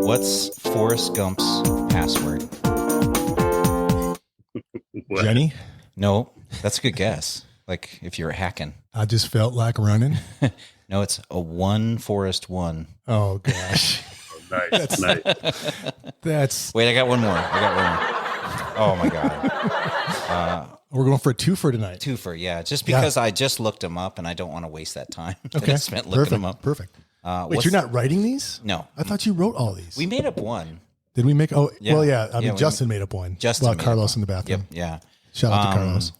What's Forrest Gump's password? What? Jenny? No, that's a good guess. Like if you're hacking. I just felt like running. No, it's a one Forrest one. Oh gosh. Nice. That's Wait, I got one more. Oh my God. we're going for a twofer tonight. Twofer, yeah. Just because I just looked them up and I don't want to waste that time. that I spent looking Perfect. them up. Perfect. Wait, you're not writing these? No. I thought you wrote all these. We made up one. Did we make? Oh, Yeah. well, yeah. I mean, Yeah, Justin made up one. Justin Well, made Carlos up in the one. bathroom. Yep, yeah. Shout out to Carlos.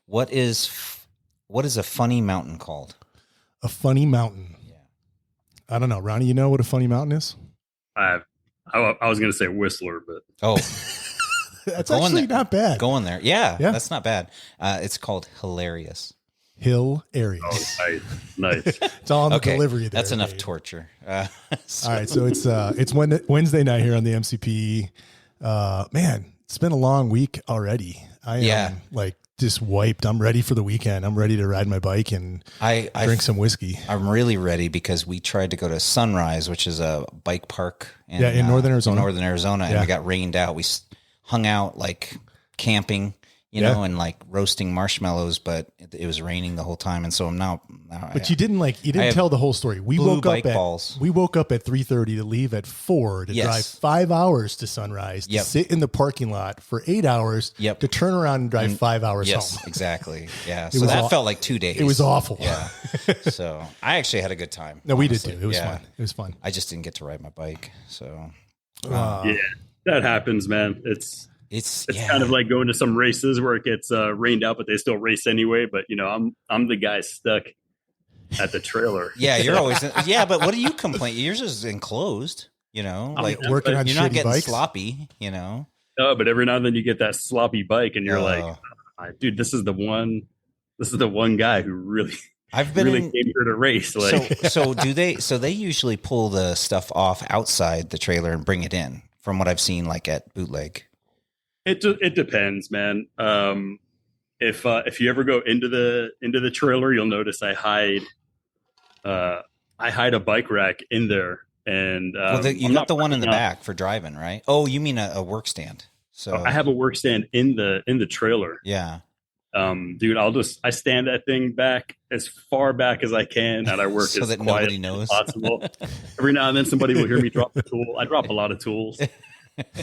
What is a funny mountain called? A funny mountain. Yeah. I don't know. Ronnie, you know what a funny mountain is? I was going to say Whistler, but Oh, That's Going actually there. not bad. going there. Yeah, Yeah. that's not bad. It's called Hilarious. Hill Aries. oh, nice. It's all on the Okay, delivery there. that's enough Dave. torture. All right, so it's Wednesday night here on the MCP. Man, it's been a long week already. I am like just wiped. I'm ready for the weekend. I'm ready to ride my bike and I drink some whiskey. I'm really ready because we tried to go to Sunrise, which is a bike park in Northern Arizona. And we got rained out. We hung out like camping, you know, and like roasting marshmallows, but it was raining the whole time. And so I'm now. But you didn't tell the whole story. We woke up at 3:30 to leave at 4 to drive 5 hours to Sunrise to sit in the parking lot for 8 hours to turn around and drive 5 hours home. Exactly. Yeah. So that felt like 2 days. It was awful. Yeah. So I actually had a good time. No, honestly. we did too. It was fun. It was fun. I just didn't get to ride my bike. So Yeah, that happens, man. It's yeah. kind of like going to some races where it gets rained out, but they still race anyway. But you know, I'm the guy stuck at the trailer. Yeah, you're always but what do you complain? Yours is enclosed, you know, like working on you're not shitty getting bikes. Sloppy, you know. No, but every now and then you get that sloppy bike, and you're like, dude, this is the one guy who really I've been really came here to race. Like, so they usually pull the stuff off outside the trailer and bring it in, from what I've seen, like at Bootleg. It depends, man. If you ever go into the trailer, you'll notice I hide a bike rack in there, and you got the one in the back for driving, right? Oh, you mean a work stand? So I have a work stand in the trailer. Yeah. Dude, I stand that thing back as far back as I can, and I work so as that quiet nobody knows. as possible. Every now and then somebody will hear me drop a tool. I drop a lot of tools.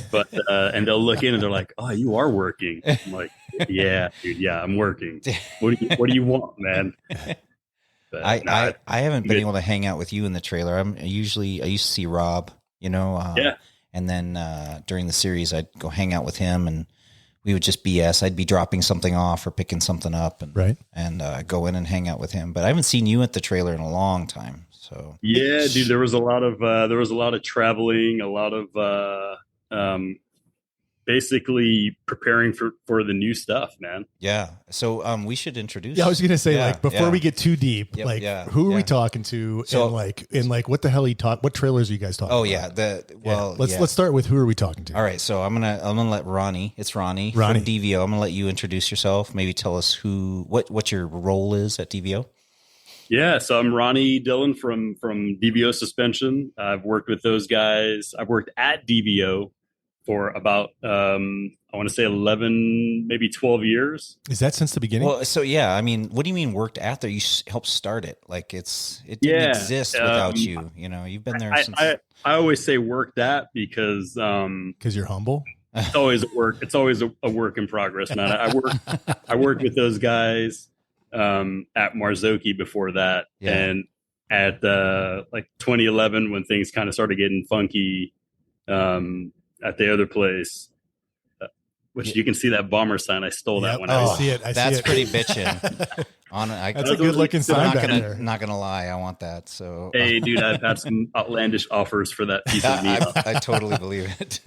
But and they'll look in and they're like, "Oh, you are working." I'm like, "Yeah, dude, yeah, I'm working. What do you want, man?" But, I haven't been able to hang out with you in the trailer. I used to see Rob, you know, and then during the series I'd go hang out with him and we would just BS. I'd be dropping something off or picking something up and go in and hang out with him. But I haven't seen you at the trailer in a long time. So yeah, dude, there was a lot of traveling, a lot of basically preparing for the new stuff, man. Yeah. So we should introduce. Yeah, I was gonna say like before we get too deep, who are we talking to? So, and what the hell what trailers are you guys talking about? Oh yeah. Let's start with who are we talking to? All right. So I'm gonna let Ronnie. It's Ronnie from DVO. I'm gonna let you introduce yourself. Maybe tell us what your role is at DVO. Yeah, so I'm Ronnie Dillon from DVO Suspension. I've worked with those guys. I've worked at DVO for about I want to say 11, maybe 12 years. Is that since the beginning? Well, so yeah, I mean, what do you mean worked at there? You helped start it. Like it didn't exist without you. You know, you've been there since. I always say worked at because you're humble. It's always a work. It's always a work in progress, man. I worked with those guys at Marzocchi before that, and at like 2011 when things kind of started getting funky at the other place, which you can see that bomber sign. I stole that one. I see it. That's pretty bitching. That's a good looking sign. Not gonna lie, I want that. So hey, dude, I've had some outlandish offers for that piece of meat. I totally believe it.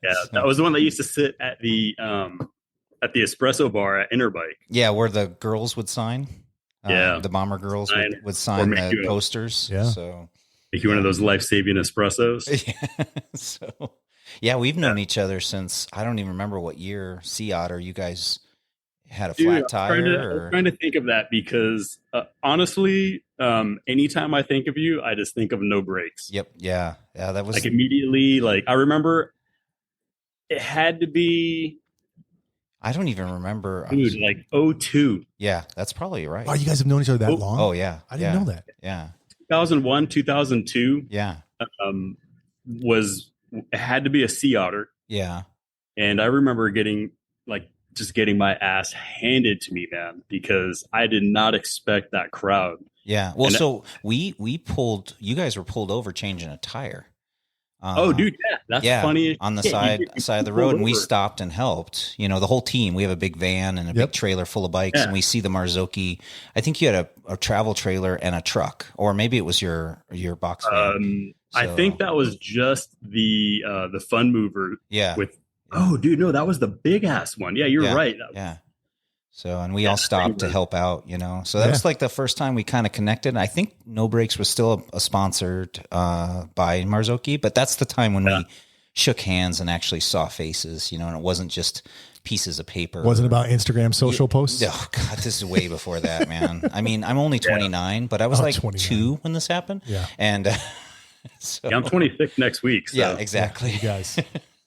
Yeah, that was the one that used to sit at the espresso bar at Interbike. Yeah, where the girls would sign. The bomber girls would sign the posters. Yeah. So make you one of those life-saving espressos. Yeah. So yeah, we've known each other since I don't even remember what year. Sea Otter, you guys had a flat tire. I'm trying to think of that because honestly, anytime I think of you, I just think of No Brakes. Yep. Yeah. Yeah. That was like immediately. Like I remember it had to be. I don't even remember. Dude, like 02. Yeah, that's probably right. Oh, you guys have known each other that long? Oh yeah. I didn't know that. Yeah. 2001, 2002. Yeah. It had to be a sea otter. Yeah. And I remember getting my ass handed to me, man, because I did not expect that crowd. Yeah. Well, so you guys were pulled over changing a tire. Oh, dude, yeah, that's funny. On the side of the road, and we stopped and helped. You know, the whole team. We have a big van and a big trailer full of bikes, and we see the Marzocchi. I think you had a travel trailer and a truck, or maybe it was your box van. I think that was just the fun mover. Yeah. Oh, dude, no, that was the big ass one. Yeah, you're right. Yeah. So, and we all stopped to help out, you know. So that was like the first time we kind of connected. I think No Brakes was still a sponsored by Marzocchi, but that's the time when we shook hands and actually saw faces, you know, and it wasn't just pieces of paper. Wasn't about Instagram social posts? Oh, God, this is way before that, man. I mean, I'm only 29, but I was 29. 2 when this happened. Yeah. And so, I'm 26 next week. So. Yeah, exactly.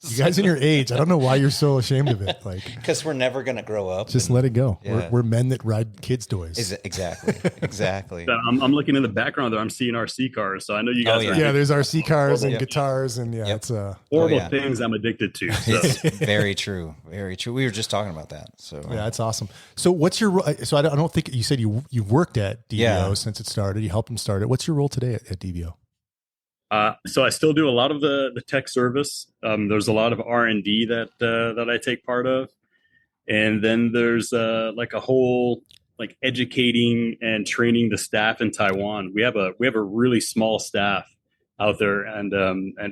You guys in your age, I don't know why you're so ashamed of it. Like, because we're never going to grow up. Just let it go. Yeah. We're men that ride kids' toys. Exactly. So I'm looking in the background there. I'm seeing RC cars. So I know you guys. Yeah, there's RC cars and guitars and it's horrible things I'm addicted to. So. It's very true. Very true. We were just talking about that. So yeah, that's awesome. So what's your? So I don't think you said you worked at DVO since it started. You helped them start it. What's your role today at DVO? So I still do a lot of the tech service. There's a lot of R&D that I take part of. And then there's like a whole like educating and training the staff in Taiwan. We have a really small staff out there and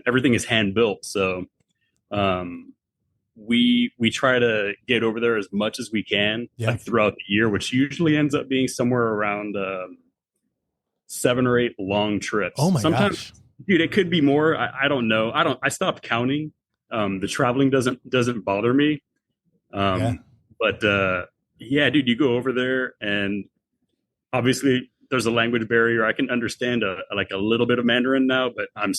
everything is hand built. So we try to get over there as much as we can like throughout the year, which usually ends up being somewhere around 7 or 8 long trips. Oh my gosh. Dude, it could be more. I don't know. I stopped counting. The traveling doesn't bother me. But dude, you go over there and obviously there's a language barrier. I can understand a little bit of Mandarin now, but I'm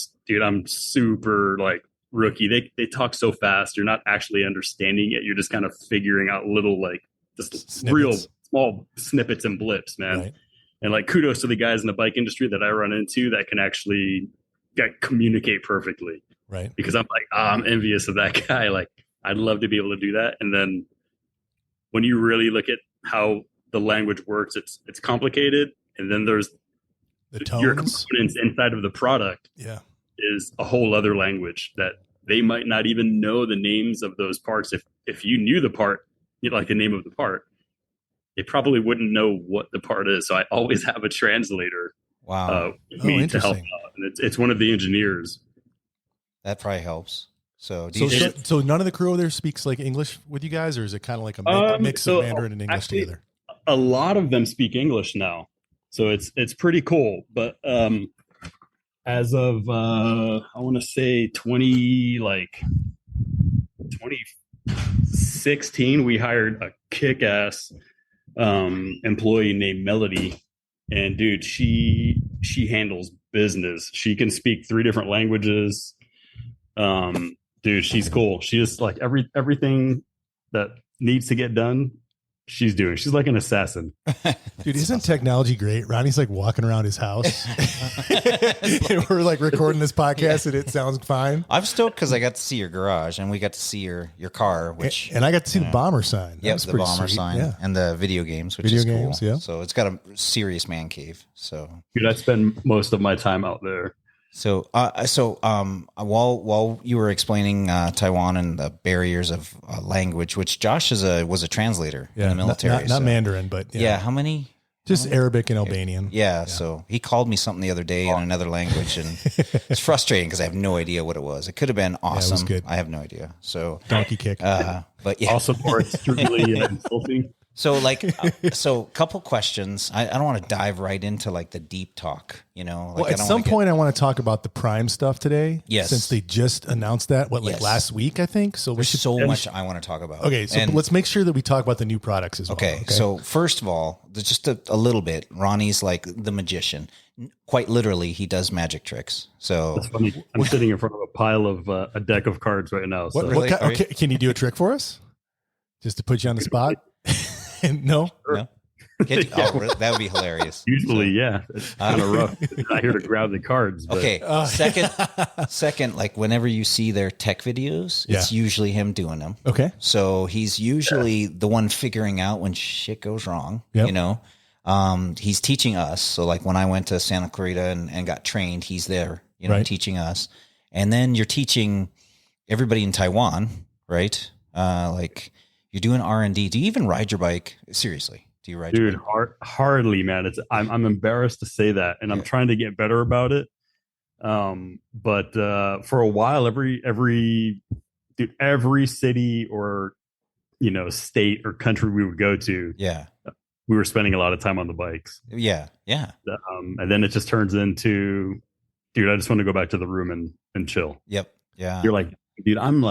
super like rookie. They talk so fast. You're not actually understanding it. You're just kind of figuring out little like just snippets. Real small snippets and blips, man. Right. And like kudos to the guys in the bike industry that I run into that can actually communicate perfectly. Right. Because I'm like, I'm envious of that guy. Like I'd love to be able to do that. And then when you really look at how the language works, it's complicated. And then there's your components inside of the product is a whole other language that they might not even know the names of those parts. If you knew the part, like the name of the part, they probably wouldn't know what the part is. So I always have a translator. Wow. To help out. And it's one of the engineers. That probably helps. So none of the crew there speaks like English with you guys, or is it kind of like a mix of Mandarin and English together? A lot of them speak English now. So it's pretty cool. But as of I want to say 2016, we hired a kick-ass employee named Melody. And dude, she handles business. She can speak 3 different languages. Dude, she's cool. She just like everything that needs to get done, she's doing. She's like an assassin. Dude, isn't technology great? Ronnie's like walking around his house. And we're like recording this podcast and it sounds fine. I'm stoked because I got to see your garage and we got to see your car, and I got to see the bomber sign. Yep, the bomber sign and the video games, which is cool. Yeah. So it's got a serious man cave. So dude, I spend most of my time out there. So, while you were explaining Taiwan and the barriers of language, which Josh was a translator in the military, not Mandarin, but how many? Just Arabic and Albanian. Yeah. So he called me something the other day in another language, and it's frustrating because I have no idea what it was. It could have been awesome. It was good. I have no idea. So donkey kick. But also more extremely insulting. So like, so couple questions. I don't want to dive right into like the deep talk, you know. Like, well, at some point I want to talk about the Prime stuff today. Yes. Since they just announced that, last week, I think. So there's so much I want to talk about. Okay. So let's make sure that we talk about the new products as well. Okay. So first of all, just a little bit, Ronnie's like the magician. Quite literally, he does magic tricks. So that's funny. I'm sitting in front of a pile of a deck of cards right now. So. Can you do a trick for us? Just to put you on the spot? No. No. That would be hilarious. Usually, yeah. It's kind of rough. I'm not here to grab the cards. But. Okay. Second, like whenever you see their tech videos, it's usually him doing them. Okay. So he's usually the one figuring out when shit goes wrong. Yep. You know, he's teaching us. So like when I went to Santa Clarita and got trained, he's there, you know, teaching us. And then you're teaching everybody in Taiwan, right? Like you're doing R&D. Do you even ride your bike? Seriously. Do you ride your bike? Hardly, man. I'm embarrassed to say that. And I'm trying to get better about it. But for a while, every city or, you know, state or country we would go to. Yeah. We were spending a lot of time on the bikes. Yeah. Yeah. And then it just turns into, dude, I just want to go back to the room and chill. Yep. Yeah. You're like, dude, I'm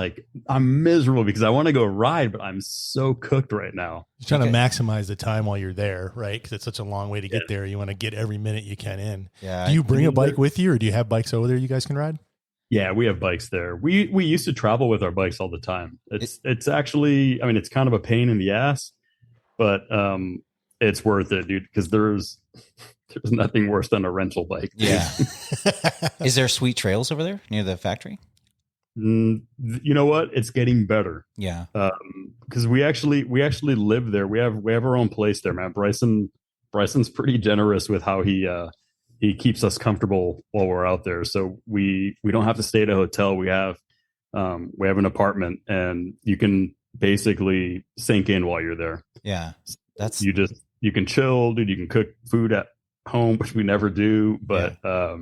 miserable because I want to go ride, but I'm so cooked right now. You're trying to maximize the time while you're there, right? Because it's such a long way to get there. You want to get every minute you can in. Yeah. Do you bring a bike with you, or do you have bikes over there you guys can ride? Yeah, we have bikes there. We used to travel with our bikes all the time. It's actually, I mean, it's kind of a pain in the ass, but it's worth it, dude, because there's nothing worse than a rental bike. Yeah. Is there sweet trails over there near the factory? You know what? It's getting better. Yeah. Because we actually live there. We have our own place there, man. Bryson's pretty generous with how he keeps us comfortable while we're out there. So we don't have to stay at a hotel. We have an apartment, and you can basically sink in while you're there. Yeah. You can chill, dude. You can cook food at home, which we never do, but a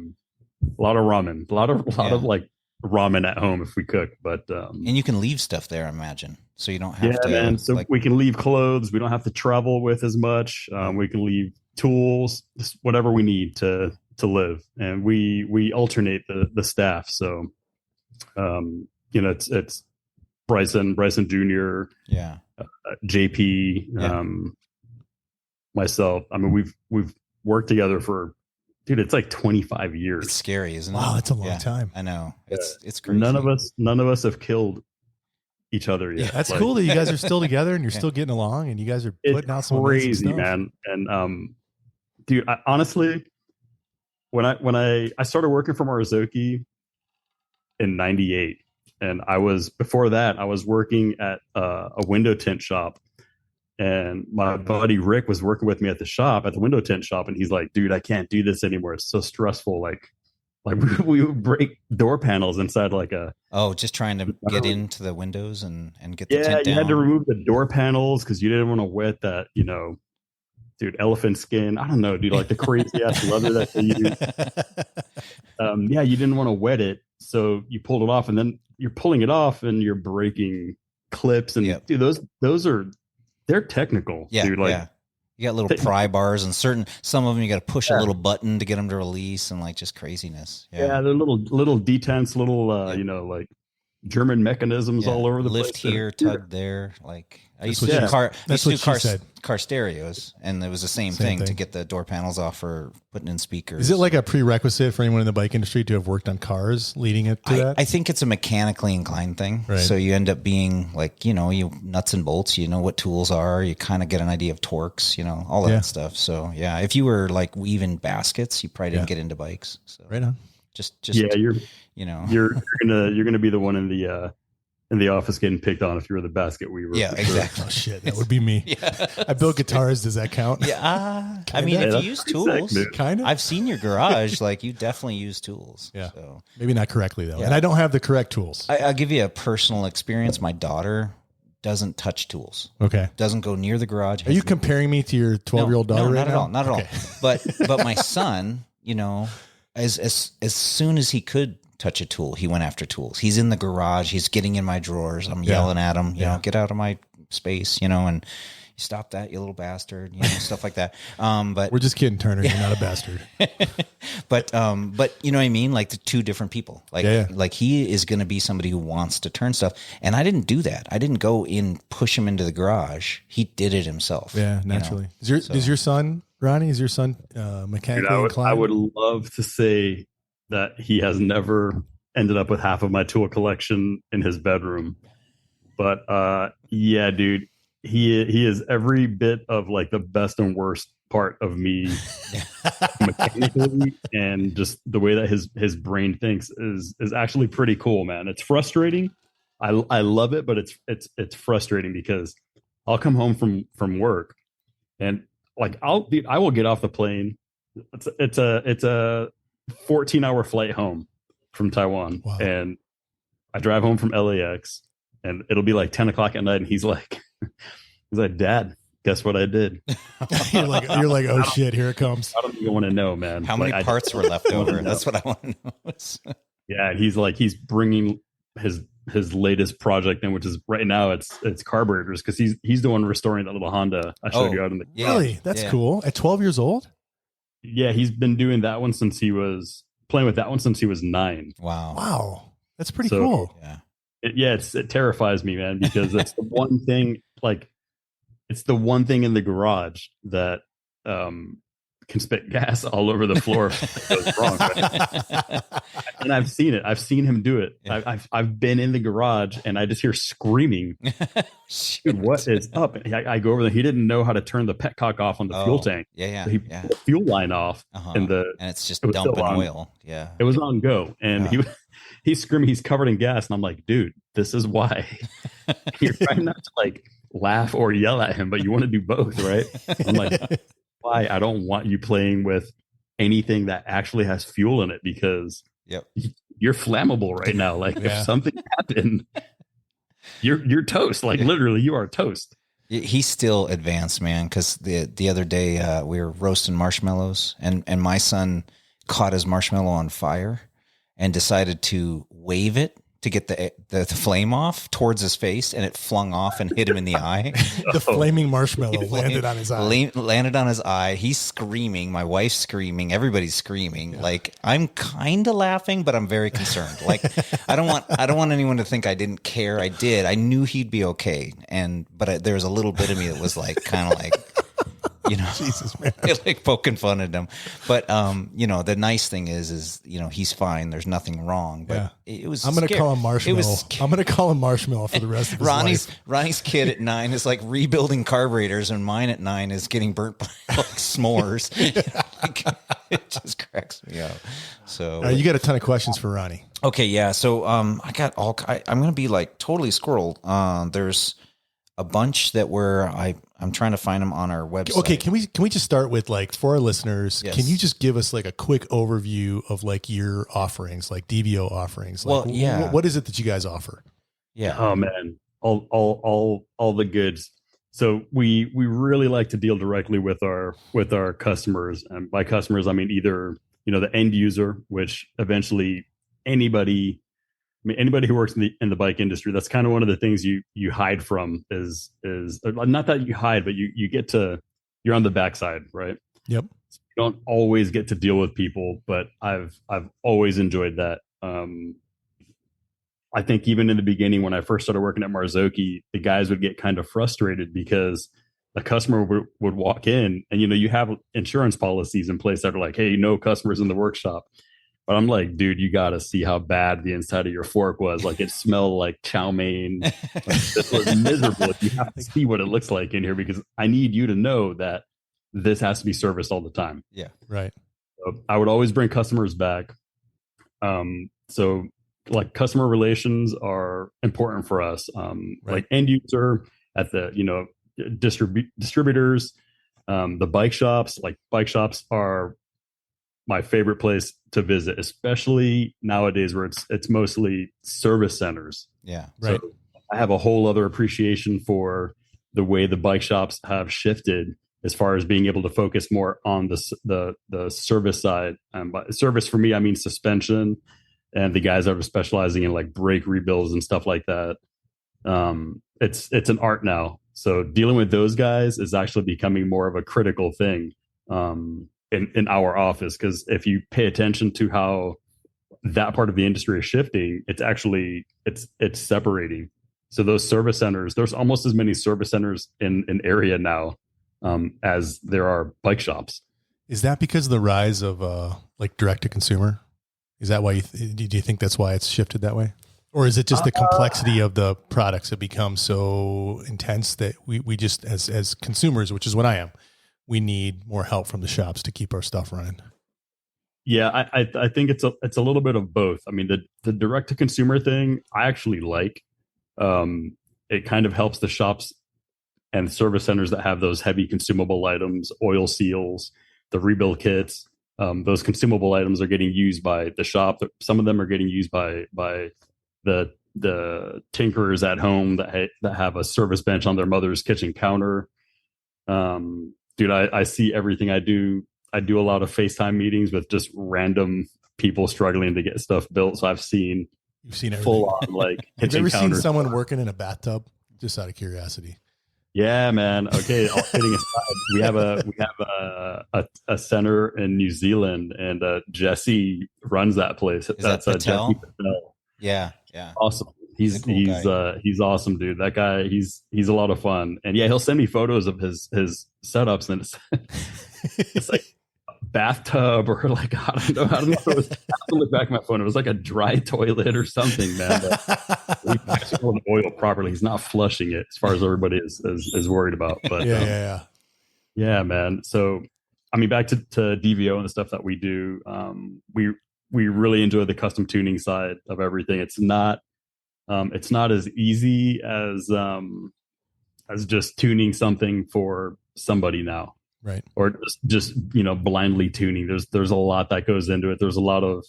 lot of ramen, a lot of like ramen at home if we cook, but and you can leave stuff there, I imagine, so you don't have to. Man. So we can leave clothes. We don't have to travel with as much. We can leave tools, whatever we need to live, and we alternate the staff. So, you know, it's Bryson Jr., JP, myself. I mean, we've worked together for. Dude, it's like 25 years. It's scary, isn't it? Wow, that's a long time. I know. It's crazy. None of us have killed each other yet. Yeah, that's cool that you guys are still together and you're still getting along, and you guys are putting out some crazy stuff. Man. And dude, honestly, when I started working for Marzocchi in '98, and before that I was working at a window tint shop. And my buddy Rick was working with me at the window tint shop, and he's like, "Dude, I can't do this anymore. It's so stressful. Like we would break door panels inside like a just trying to get into the windows and get the tint down. You had to remove the door panels because you didn't want to wet that, you know, dude, elephant skin. I don't know, dude, like the crazy ass leather that they use. You didn't want to wet it, so you pulled it off, and then you're pulling it off, and you're breaking clips, and dude, those are. They're technical, dude. Like, you got little pry bars, and some of them you got to push a little button to get them to release, and like just craziness. Yeah, they're little detents, you know, like German mechanisms all over the lift place. Lift here, tug there. Like I used to do car stereos, and it was the same thing to get the door panels off for putting in speakers. Is it like a prerequisite for anyone in the bike industry to have worked on cars leading it to that? I think it's a mechanically inclined thing. Right. So you end up being like, you know, you nuts and bolts, you know what tools are, you kind of get an idea of torques, you know, all of that stuff. So yeah, if you were like weaving baskets, you probably didn't get into bikes. So right on. Just you're gonna be the one in the office getting picked on if you were the basket weaver. Yeah, exactly. Oh shit, that would be me. I built guitars. Does that count? Yeah, I mean, if you use tools, kind of. I've seen your garage. Like you definitely use tools. Yeah, so. Maybe not correctly though, and I don't have the correct tools. I'll give you a personal experience. My daughter doesn't touch tools. Okay, doesn't go near the garage. Are you comparing me to your 12-year-old daughter? No, not at all. Not at all. But my son, you know, as soon as he could touch a tool, he went after tools. He's in the garage. He's getting in my drawers. I'm yelling at him, you know, get out of my space, you know, and stop that, you little bastard, stuff like that. But we're just kidding, Turner. You're not a bastard. but you know what I mean? Like the two different people. Like he is going to be somebody who wants to turn stuff. And I didn't do that. I didn't go in, push him into the garage. He did it himself. Yeah, naturally. Does your son, Ronnie, mechanically inclined? I would love to say that he has never ended up with half of my tool collection in his bedroom. But yeah, dude, he is every bit of like the best and worst part of me mechanically, and just the way that his brain thinks is actually pretty cool, man. It's frustrating. I love it, but it's frustrating because I'll come home from work and like I will get off the plane. It's a 14-hour flight home from Taiwan. Wow. And I drive home from LAX and it'll be like 10 o'clock at night. And he's like, Dad, guess what I did? you're like, oh shit, here it comes. I don't even want to know, man. How many parts were left over? That's what I want to know. Yeah. And he's bringing his latest project in, which is right now it's carburetors. Cause he's the one restoring that little Honda I showed you out in the Really? That's cool. At 12 years old? Yeah. He's been doing that one since he was playing with that one since he was 9. Wow. That's pretty cool. Yeah. It terrifies me, man, because it's the one thing, like it's the one thing in the garage that can spit gas all over the floor if it goes wrong. Right? And I've seen it. I've seen him do it. Yeah. I've been in the garage and I just hear screaming. Dude, what is up? I go over there. He didn't know how to turn the petcock off on the fuel tank. So he pulled the fuel line off and it's just dumping oil. Yeah. It was on go. And he's screaming, he's covered in gas. And I'm like, dude, this is why. You're trying not to like laugh or yell at him, but you want to do both, right? I'm like, why? I don't want you playing with anything that actually has fuel in it because you're flammable right now. Like if something happened, you're toast. Like literally you are toast. He's still advanced, man. Because the other day we were roasting marshmallows and my son caught his marshmallow on fire and decided to wave it to get the flame off towards his face, and it flung off and hit him in the eye. The flaming marshmallow landed on his eye. Landed on his eye. He's screaming. My wife's screaming. Everybody's screaming. Yeah. Like I'm kind of laughing, but I'm very concerned. Like I don't want anyone to think I didn't care. I did. I knew he'd be okay, but there was a little bit of me that was like kind of like. Jesus, man. Like poking fun at him. But, the nice thing is, he's fine. There's nothing wrong. But it was I'm going to call him Marshmallow. I'm going to call him Marshmallow for the rest of his life. Ronnie's kid at 9 is like rebuilding carburetors, and mine at 9 is getting burnt by like s'mores. It just cracks me up. So you got a ton of questions for Ronnie. Okay, yeah. So I'm going to be like totally squirreled. There's a bunch that I'm trying to find them on our website. Okay, can we just start with like for our listeners? Yes. Can you just give us like a quick overview of like your offerings, like DVO offerings? Like, what is it that you guys offer? Yeah. Oh man, all the goods. So we really like to deal directly with our customers, and by customers I mean either the end user, which eventually anybody who works in the bike industry, that's kind of one of the things you hide from is not that you hide, but you're on the backside, right? Yep. So you don't always get to deal with people, but I've always enjoyed that. I think even in the beginning when I first started working at Marzocchi, the guys would get kind of frustrated because a customer would walk in and you have insurance policies in place that are like, hey, no customers in the workshop. But I'm like, dude, you got to see how bad the inside of your fork was. Like it smelled like chow mein. Like, this was miserable. You have to see what it looks like in here because I need you to know that this has to be serviced all the time. Yeah, right. So I would always bring customers back. So like customer relations are important for us. Right. Like end user at the distributors, the bike shops. Like bike shops are my favorite place to visit, especially nowadays where it's mostly service centers. Yeah. Right. So I have a whole other appreciation for the way the bike shops have shifted as far as being able to focus more on the service side. By service for me, I mean suspension, and the guys that are specializing in like brake rebuilds and stuff like that. It's an art now. So dealing with those guys is actually becoming more of a critical thing in our office, because if you pay attention to how that part of the industry is shifting, it's actually it's separating. So those service centers, there's almost as many service centers in an area now as there are bike shops. Is that because of the rise of like direct to consumer? Is that why do you think that's why it's shifted that way? Or is it just the complexity of the products have become so intense that we just, as consumers, which is what I am, we need more help from the shops to keep our stuff running? Yeah, I think it's a little bit of both. I mean, the direct to consumer thing, I actually like. It kind of helps the shops and service centers that have those heavy consumable items, oil seals, the rebuild kits. Those consumable items are getting used by the shop. Some of them are getting used by the tinkerers at home that have a service bench on their mother's kitchen counter. Dude, I see everything. I do a lot of FaceTime meetings with just random people struggling to get stuff built. So You've seen everything. Full on like kitchen. Have you ever seen someone working in a bathtub? Just out of curiosity. Yeah, man. Okay, all kidding aside, we have a center in New Zealand, and Jesse runs that place. That's Patel? Jesse Patel. Yeah. Awesome. He's awesome, dude. That guy, he's a lot of fun. And yeah, he'll send me photos of his setups, and it's like a bathtub, or like I don't know. I have to look back at my phone. It was like a dry toilet or something, man. He actually put the oil properly. He's not flushing it, as far as everybody is worried about. But yeah, man. So I mean, back to DVO and the stuff that we do. We really enjoy the custom tuning side of everything. It's not as easy as just tuning something for somebody now. Right. Or just blindly tuning. There's a lot that goes into it. There's a lot of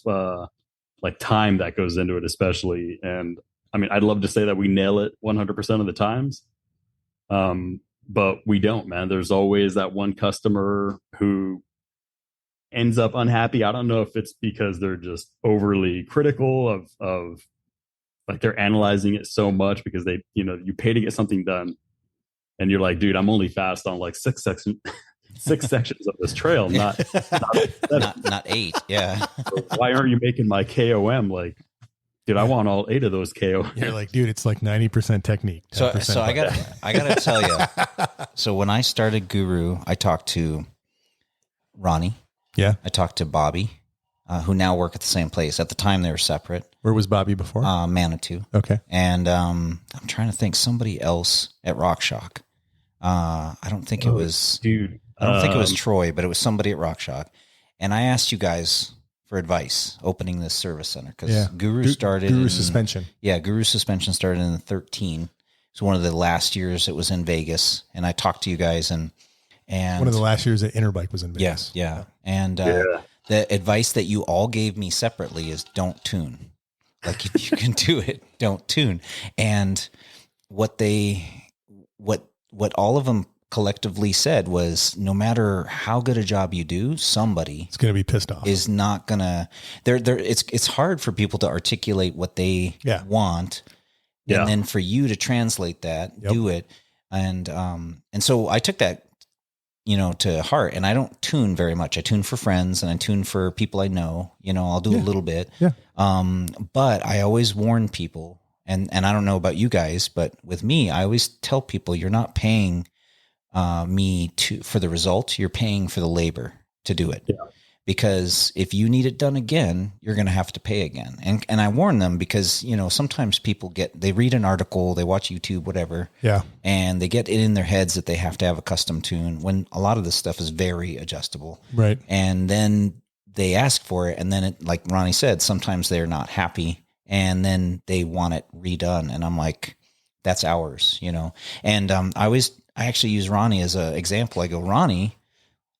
like time that goes into it, especially. And I mean, I'd love to say that we nail it 100% of the times. But we don't, man. There's always that one customer who ends up unhappy. I don't know if it's because they're just overly critical of like they're analyzing it so much because they, you pay to get something done, and you're like, dude, I'm only fast on like six sections of this trail, not 8. Yeah. So why aren't you making my KOM? Like, dude, I want all 8 of those KOM. You're like, dude, it's like 90% technique. So I gotta tell you. So when I started Guru, I talked to Ronnie. Yeah. I talked to Bobby, who now work at the same place. At the time, they were separate. Where was Bobby before? Manitou. Okay. And I'm trying to think somebody else at RockShock. I don't think it was, dude. I don't think it was Troy, but it was somebody at RockShock. And I asked you guys for advice opening this service center, because Guru Suspension. Yeah, Guru Suspension started in 2013. It's one of the last years it was in Vegas, and I talked to you guys, and one of the last years that Interbike was in Vegas. Yeah. And the advice that you all gave me separately is don't tune. Like, if you can do it, don't tune. And what all of them collectively said was, no matter how good a job you do, somebody is going to be pissed off. Is not going to. It's hard for people to articulate what they want, and then for you to translate that, do it, and so I took that, to heart. And I don't tune very much. I tune for friends, and I tune for people I know. I'll do a little bit. Yeah. But I always warn people, and I don't know about you guys, but with me, I always tell people, you're not paying me for the result. You're paying for the labor to do it. Yeah. Because if you need it done again, you're going to have to pay again. And I warn them because, sometimes people they read an article, they watch YouTube, whatever. Yeah. And they get it in their heads that they have to have a custom tune, when a lot of this stuff is very adjustable. Right. And then they ask for it. And then it, like Ronnie said, sometimes they're not happy, and then they want it redone. And I'm like, that's ours, And I actually use Ronnie as an example. I go, Ronnie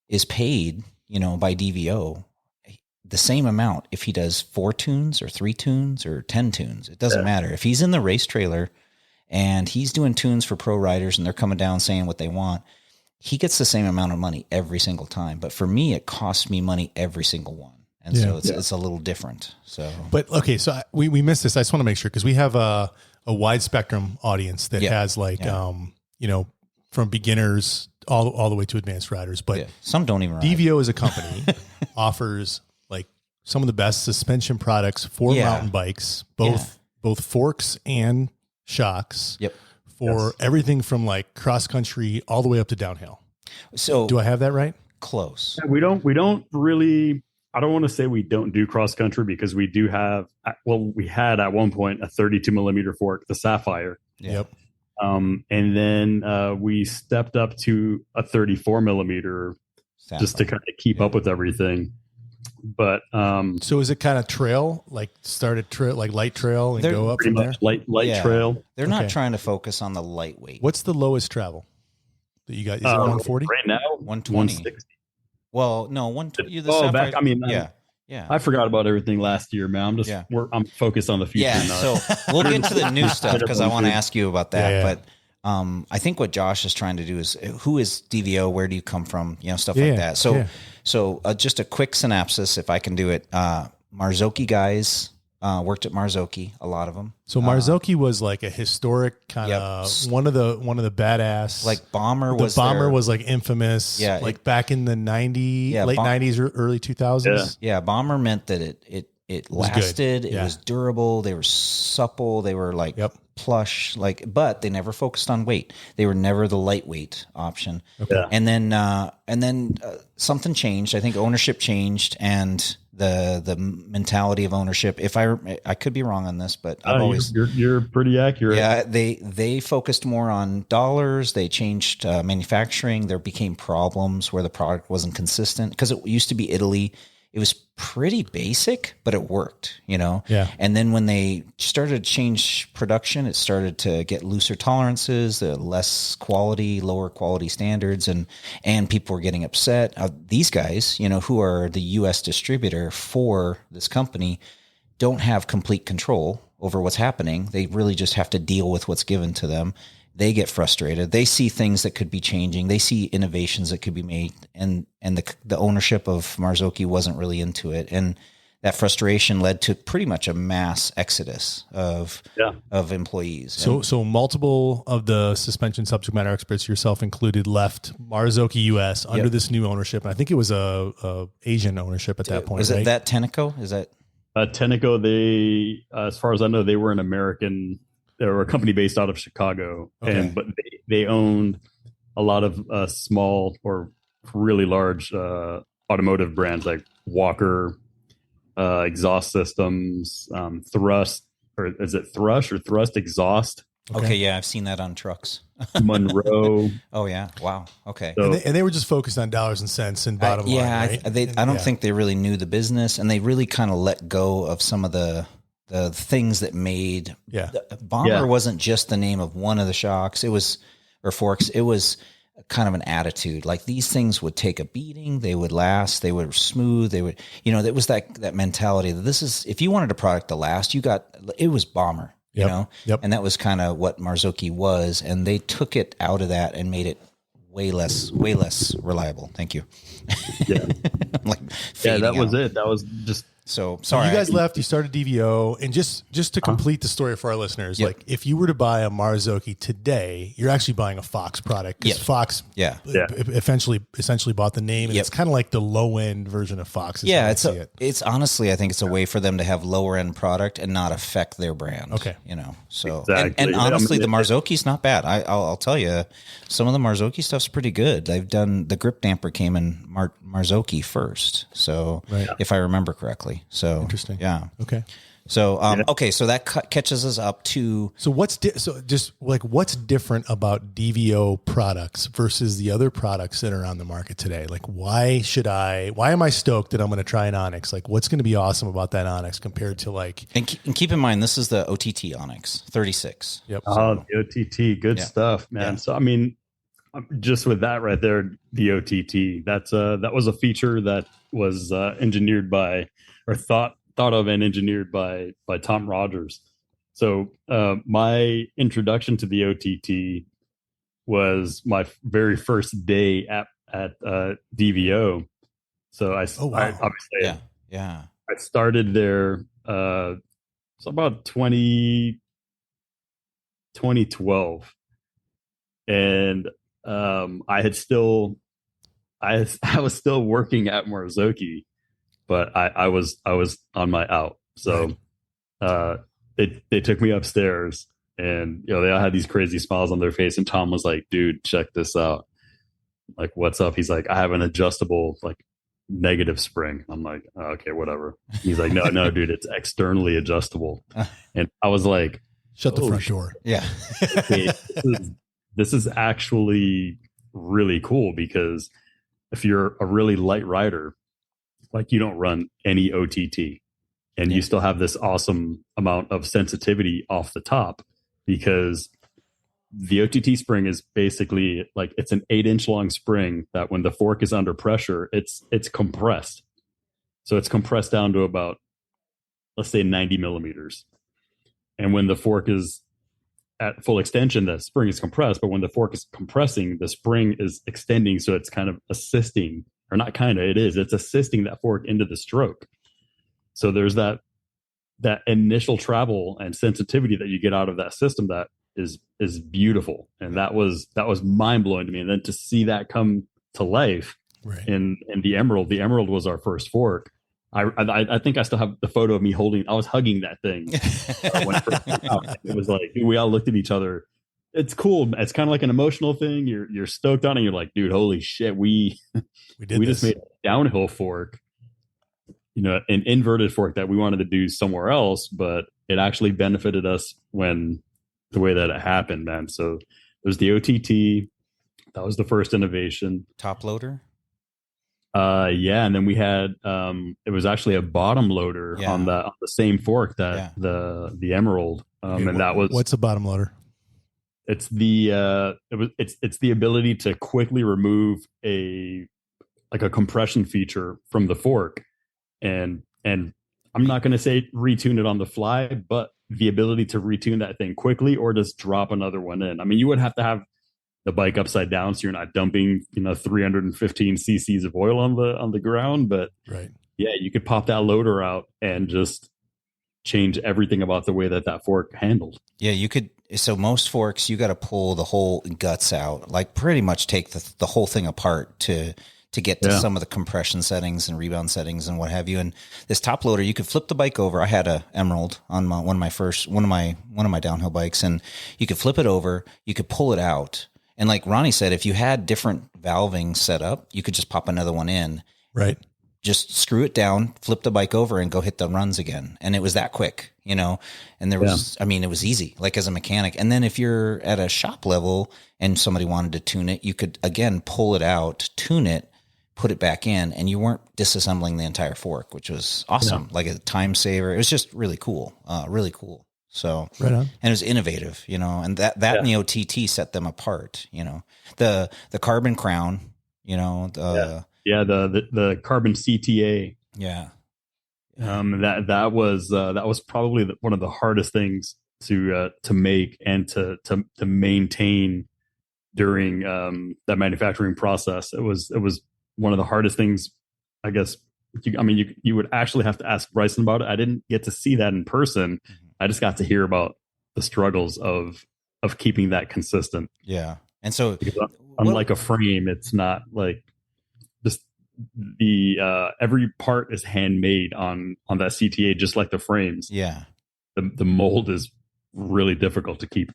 is paid, by DVO the same amount if he does 4 tunes or 3 tunes or 10 tunes. It doesn't matter. If he's in the race trailer and he's doing tunes for pro riders and they're coming down saying what they want, he gets the same amount of money every single time. But for me, it costs me money every single one. And so it's a little different. So, but okay. So we missed this. I just want to make sure, because we have a wide spectrum audience that has from beginners all the way to advanced riders. But some don't even ride. DVO as a company offers like some of the best suspension products for mountain bikes, both forks and shocks. Yep. For everything from like cross country all the way up to downhill. So do I have that right? Close. We don't really, I don't want to say we don't do cross country, because we do have, well, we had at one point a 32 millimeter fork, the Sapphire. Yep. And then we stepped up to a 34 millimeter Sapphire, just to kind of keep up with everything. But so is it kind of trail, like started trail, like light trail, and go up from there? Light trail. They're not trying to focus on the lightweight. What's the lowest travel that you got? Is it 140? Right now, 120. 160. Well, no, 120. Back, I forgot about everything last year, man. I'm focused on the future now. So we'll get to the new stuff, because I want to ask you about that. But I think what Josh is trying to do is, who is DVO? Where do you come from? Stuff like that. So just a quick synopsis, if I can do it. Marzocchi guys worked at Marzocchi, a lot of them. So Marzocchi was like a historic kind of one of the badass. Like Bomber was was like infamous. Yeah, like back in the late 90s or early 2000s. Yeah, Bomber meant that it lasted. It was durable. They were supple. They were like plush. But they never focused on weight. They were never the lightweight option. Okay. And then something changed. I think ownership changed, and the mentality of ownership. If I could be wrong on this, but you're pretty accurate. Yeah, they focused more on dollars. They changed manufacturing. There became problems where the product wasn't consistent, because it used to be Italy. It was pretty basic, but it worked, Yeah. And then when they started to change production, it started to get looser tolerances, the less quality, lower quality standards, and people were getting upset. These guys, who are the U.S. distributor for this company, don't have complete control over what's happening. They really just have to deal with what's given to them. They get frustrated. They see things that could be changing. They see innovations that could be made, and the ownership of Marzocchi wasn't really into it. And that frustration led to pretty much a mass exodus of employees. So multiple of the suspension subject matter experts, yourself included, left Marzocchi US under this new ownership. And I think it was a Asian ownership at that point. Was it that Tenneco? Is that Tenneco? They, as far as I know, they were an American. They were a company based out of Chicago, but they owned a lot of small or really large automotive brands like Walker, exhaust systems, Thrust, or is it Thrush or Thrust exhaust? Okay, yeah, I've seen that on trucks. Monroe. Oh yeah, wow. Okay, so, and they were just focused on dollars and cents and bottom line. Right? I don't think they really knew the business, and they really kind of let go of some of the things that made Bomber wasn't just the name of one of the shocks. It was, or forks. It was kind of an attitude. Like, these things would take a beating. They would last. They were smooth. They would, it was that mentality that this is, if you wanted a product to last, it was Bomber, and that was kind of what Marzocchi was. And they took it out of that and made it way less reliable. Thank you. Yeah. That was it. That was just, so sorry. You guys left, you started DVO, and just to complete the story for our listeners, like, if you were to buy a Marzocchi today, you're actually buying a Fox product, because Fox essentially bought the name, and it's kind of like the low end version of Fox. It's honestly, I think it's a way for them to have lower end product and not affect their brand. Okay. So exactly. and honestly, the Marzocchi's not bad. I'll tell you, some of the Marzocchi stuff's pretty good. They've done, the grip damper came in Marzocchi first, so if I remember correctly. So interesting. Yeah. Okay. So so that catches us up to. So what's different about DVO products versus the other products that are on the market today? Like, why am I stoked that I'm going to try an Onyx? Like, what's going to be awesome about that Onyx compared to like? And keep in mind, this is the OTT Onyx 36. Yep. Oh, the OTT, good stuff, man. Yeah. So I mean, just with that right there, the OTT, that was a feature that was engineered by, or thought of and engineered by Tom Rogers. So my introduction to the OTT was my very first day at DVO. So I obviously I started there so about 2012, and I was still working at Marzocchi, but I was on my out. So they took me upstairs, and they all had these crazy smiles on their face. And Tom was like, "Dude, check this out. Like, what's up?" He's like, "I have an adjustable like negative spring." I'm like, oh, "Okay, whatever." He's like, No, dude, it's externally adjustable." And I was like, shut the front door. Yeah. This is actually really cool, because if you're a really light rider, like you don't run any OTT, and you still have this awesome amount of sensitivity off the top, because the OTT spring is basically like, it's an 8-inch long spring that when the fork is under pressure, it's compressed. So it's compressed down to about, let's say 90 millimeters. And when the fork is at full extension, the spring is compressed. But when the fork is compressing, the spring is extending. So it's kind of assisting, or not kind of, it's assisting that fork into the stroke. So there's that initial travel and sensitivity that you get out of that system that is beautiful. And that was mind blowing to me. And then to see that come to life in the Emerald was our first fork. I think I still have the photo of me I was hugging that thing. It was like, we all looked at each other. It's cool. It's kind of like an emotional thing. You're stoked on it. You're like, dude, holy shit. We just made a downhill fork, an inverted fork that we wanted to do somewhere else, but it actually benefited us the way that it happened, man. So there's the OTT. That was the first innovation. Top loader. And then we had it was actually a bottom loader on the same fork that the Emerald. And that was, what's a bottom loader? It's the it's the ability to quickly remove a compression feature from the fork, and I'm not going to say retune it on the fly, but the ability to retune that thing quickly or just drop another one in. I mean, you would have to have the bike upside down so you're not dumping 315 cc's of oil on the ground, but you could pop that loader out and just change everything about the way that fork handled. You could. So most forks, you got to pull the whole guts out, like pretty much take the whole thing apart to get to some of the compression settings and rebound settings and what have you. And this top loader, you could flip the bike over. I had a Emerald on one of my downhill bikes, and you could flip it over, you could pull it out. And like Ronnie said, if you had different valving set up, you could just pop another one in. Right. Just screw it down, flip the bike over, and go hit the runs again. And it was that quick, and there was, it was easy, like as a mechanic. And then if you're at a shop level and somebody wanted to tune it, you could, again, pull it out, tune it, put it back in, and you weren't disassembling the entire fork, which was awesome. Like a time saver. It was just really cool. Really cool. So, right on. And it was innovative, and that and the OTT set them apart, the carbon crown, the carbon CTA. Yeah. That was probably one of the hardest things to make and to maintain during that manufacturing process. It was one of the hardest things, I guess. You would actually have to ask Bryson about it. I didn't get to see that in person. Mm-hmm. I just got to hear about the struggles of keeping that consistent. Yeah. And so unlike a frame, it's not like just the every part is handmade on that CTA, just like the frames. Yeah. The mold is really difficult to keep.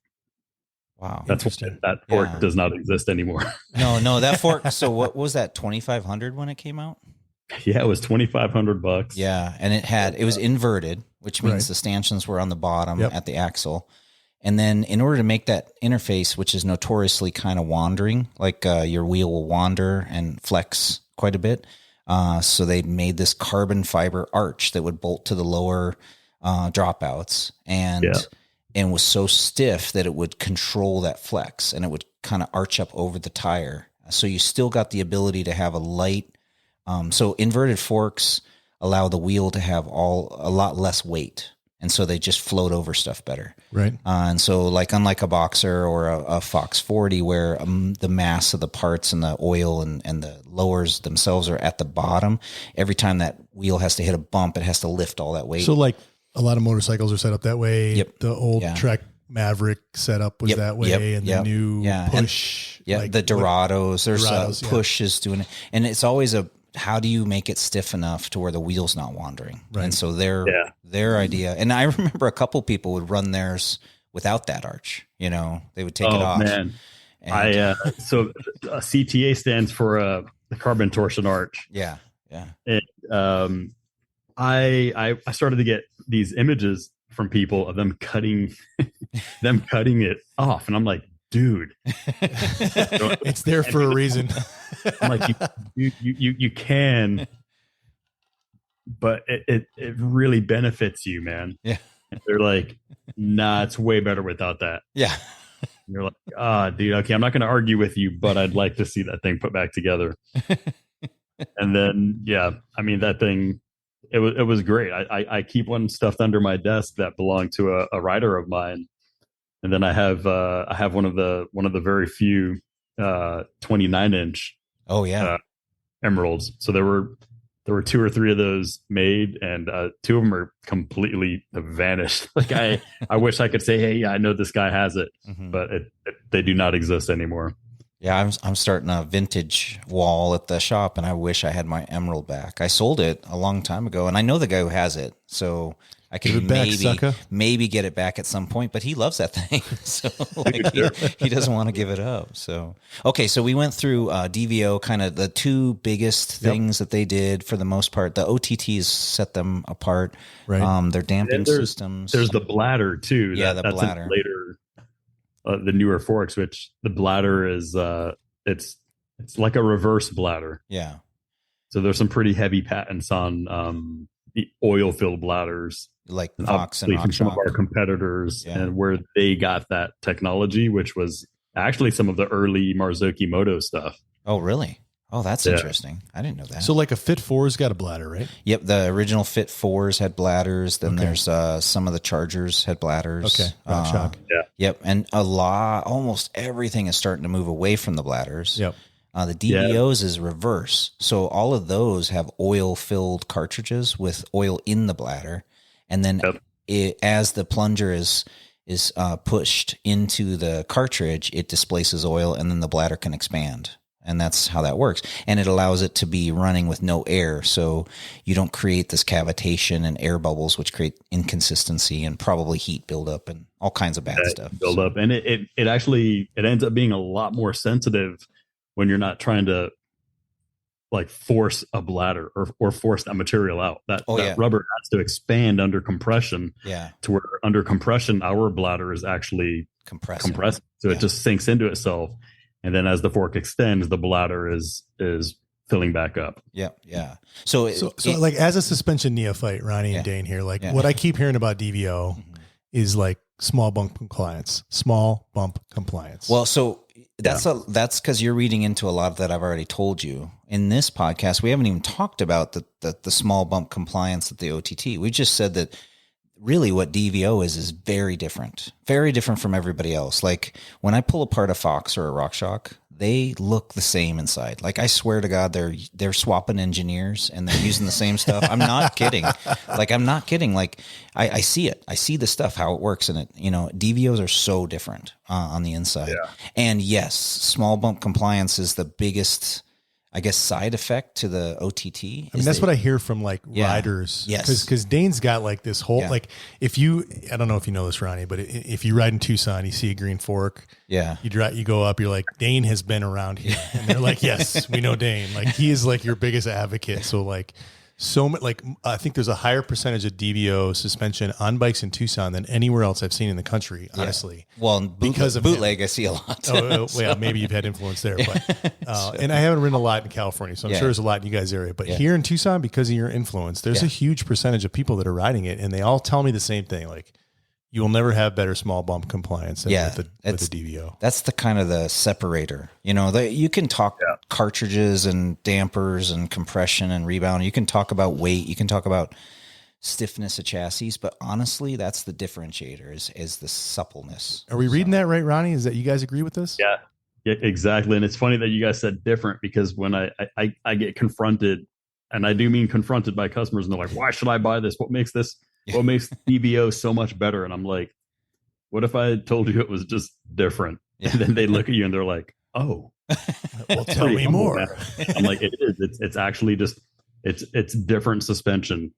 Wow. That's that fork does not exist anymore. No, that fork. So what was that? 2,500 when it came out? Yeah, it was $2,500. Yeah. And it was inverted, which means the stanchions were on the bottom at the axle. And then in order to make that interface, which is notoriously kind of wandering, like your wheel will wander and flex quite a bit. So they made this carbon fiber arch that would bolt to the lower dropouts and was so stiff that it would control that flex, and it would kind of arch up over the tire. So you still got the ability to have a light. So inverted forks allow the wheel to have a lot less weight. And so they just float over stuff better. Right. And so like, unlike a Boxer or a Fox 40, where the mass of the parts and the oil and the lowers themselves are at the bottom, every time that wheel has to hit a bump, it has to lift all that weight. So like a lot of motorcycles are set up that way. Yep. The old track Maverick setup was that way, and the new push. And, the Dorados. There's push is doing it, and it's always how do you make it stiff enough to where the wheel's not wandering? Right. And so their idea, and I remember a couple people would run theirs without that arch. You know, they would take it off. Man. And, so a CTA stands for the carbon torsion arch. Yeah. Yeah. And, I started to get these images from people of them cutting it off, and I'm like, dude, it's there for a reason. I'm like, you can, but it really benefits you, man. Yeah. And they're like, nah, it's way better without that. Yeah. And you're like, dude, okay, I'm not going to argue with you, but I'd like to see that thing put back together. And then, I mean, that thing, it was great. I keep one stuffed under my desk that belonged to a rider of mine. And then I have one of the very few 29-inch emeralds. So there were 2 or 3 of those made, and 2 of them are completely vanished. Like I wish I could say, hey, I know this guy has it, but they do not exist anymore. Yeah, I'm starting a vintage wall at the shop, and I wish I had my emerald back. I sold it a long time ago, and I know the guy who has it, so I can maybe get it back at some point. But he loves that thing, so he doesn't want to give it up. So okay, so we went through DVO, kind of the 2 biggest things that they did for the most part. The OTTs set them apart. Right. Their damping systems. There's the bladder too. The bladder later. The newer forks, which the bladder is it's like a reverse bladder. Yeah. So there's some pretty heavy patents on the oil filled bladders, like Fox and from some of our competitors, and where they got that technology, which was actually some of the early Marzocchi Moto stuff. Oh, really? Oh, that's interesting. I didn't know that. So like a Fit 4's got a bladder, right? Yep. The original Fit 4s had bladders. Then there's some of the Chargers had bladders. Okay. Shock. Yeah. Yep. And almost everything is starting to move away from the bladders. Yep. The DVOs is reverse. So all of those have oil-filled cartridges with oil in the bladder. And then as the plunger is pushed into the cartridge, it displaces oil, and then the bladder can expand. And that's how that works. And it allows it to be running with no air. So you don't create this cavitation and air bubbles, which create inconsistency and probably heat buildup and all kinds of bad stuff. Buildup. And it actually ends up being a lot more sensitive when you're not trying to like force a bladder or force that material out. That rubber has to expand under compression. Yeah. To where under compression, our bladder is actually compressed. So it just sinks into itself. And then as the fork extends, the bladder is filling back up. Yeah. Yeah. So like as a suspension neophyte, Ronnie and Dane here, like what I keep hearing about DVO is like small bump compliance. Well, so that's because you're reading into a lot of that I've already told you. In this podcast, we haven't even talked about the small bump compliance at the OTT. We just said that really what DVO is very different from everybody else. Like when I pull apart a Fox or a RockShox, they look the same inside. Like I swear to God, they're swapping engineers and they're using the same stuff. I'm not kidding. Like I see it. I see the stuff, how it works in it. You know, DVOs are so different on the inside. Yeah. And yes, small bump compliance is the biggest, I guess, side effect to the OTT. I mean, that's what I hear from like riders. Yes. Because Dane's got like this whole, like if you, I don't know if you know this, Ronnie, but if you ride in Tucson, you see a green fork. Yeah. You go up, you're like, Dane has been around here. And they're like, yes, we know Dane. Like he is like your biggest advocate. So like, so much, like I think there's a higher percentage of DVO suspension on bikes in Tucson than anywhere else I've seen in the country, honestly. Well, because of bootleg, I see a lot. Maybe you've had influence there, but and I haven't ridden a lot in California, so I'm sure there's a lot in you guys' area. But here in Tucson, because of your influence, there's a huge percentage of people that are riding it, and they all tell me the same thing, like. You will never have better small bump compliance than with the DVO. That's the kind of the separator. You know, you can talk cartridges and dampers and compression and rebound. You can talk about weight. You can talk about stiffness of chassis. But honestly, that's the differentiator is the suppleness. Are we reading that right, Ronnie? Is that you guys agree with this? Yeah, exactly. And it's funny that you guys said different because when I get confronted, and I do mean confronted by customers, and they're like, why should I buy this? What makes DVO so much better? And I'm like, what if I told you it was just different? Yeah. And then they look at you and they're like, oh, well, tell me more. I'm like, it is. It's actually just, it's different suspension.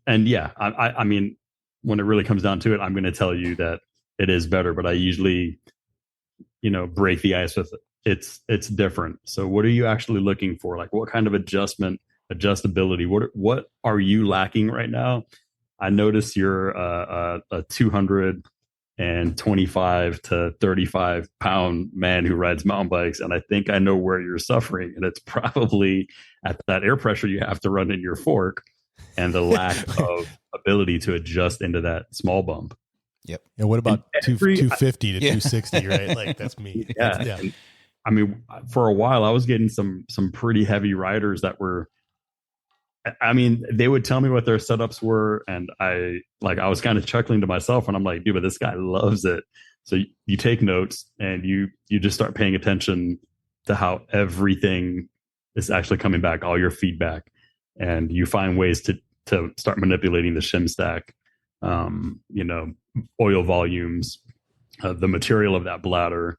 And yeah, I mean, when it really comes down to it, I'm going to tell you that it is better, but I usually, break the ice with it. It's different. So what are you actually looking for? Like what kind of adjustability? What are you lacking right now? I notice you're a 225 to 35 pound man who rides mountain bikes. And I think I know where you're suffering. And it's probably at that air pressure you have to run in your fork and the lack of ability to adjust into that small bump. Yep. And what about 250 to 260, right? Like that's me. Yeah. Yeah. And, I mean, for a while I was getting some pretty heavy riders that were, I mean, they would tell me what their setups were. And I was kind of chuckling to myself and I'm like, dude, but this guy loves it. So you take notes and you just start paying attention to how everything is actually coming back, all your feedback. And you find ways to start manipulating the shim stack, oil volumes, the material of that bladder.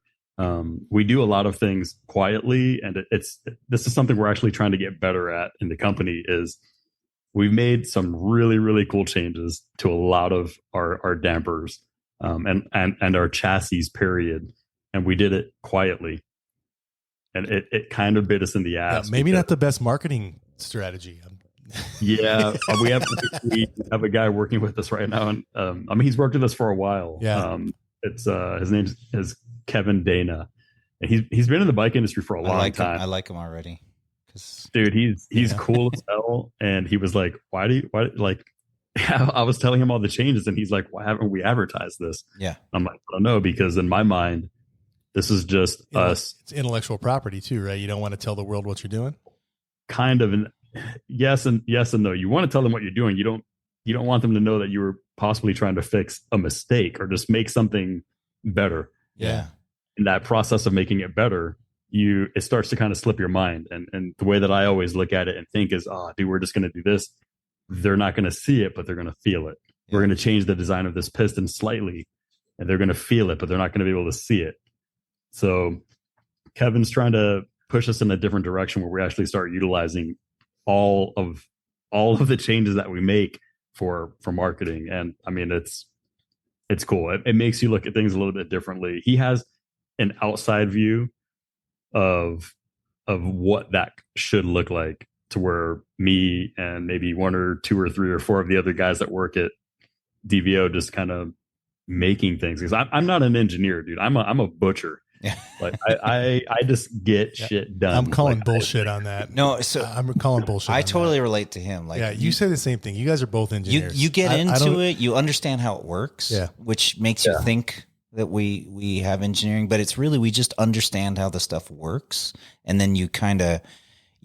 We do a lot of things quietly, and this is something we're actually trying to get better at in the company. Is we've made some really, really cool changes to a lot of our dampers and our chassis, period. And we did it quietly, and it kind of bit us in the ass. Yeah, maybe not the best marketing strategy. Yeah, we have a guy working with us right now, and I mean he's worked with us for a while. Yeah, it's his name is Kevin Dana, and he's been in the bike industry for a long time. I like him already, dude. He's cool as hell, and he was like, why I was telling him all the changes, and he's like, why haven't we advertised this? Yeah, I'm like, I don't know, because in my mind, this is just us. It's intellectual property too, right? You don't want to tell the world what you're doing. Kind of, and yes and no. You want to tell them what you're doing. You don't want them to know that you were possibly trying to fix a mistake or just make something better. Yeah. In that process of making it better, it starts to kind of slip your mind. And the way that I always look at it and think is, dude, we're just going to do this. They're not going to see it, but they're going to feel it. Yeah. We're going to change the design of this piston slightly, and they're going to feel it, but they're not going to be able to see it. So Kevin's trying to push us in a different direction where we actually start utilizing all of the changes that we make for marketing. And I mean, it's cool. It makes you look at things a little bit differently. He has an outside view of what that should look like, to where me and maybe one or two or three or four of the other guys that work at DVO just kind of making things. Because I'm not an engineer, dude. I'm a butcher. Yeah. Like I just get shit done. I'm calling bullshit on that. No, so I'm calling bullshit. I totally relate to him. Like, yeah, you say the same thing. You guys are both engineers. You get into it. You understand how it works. Yeah. Which makes you think that we have engineering, but it's really, we just understand how the stuff works, and then you kind of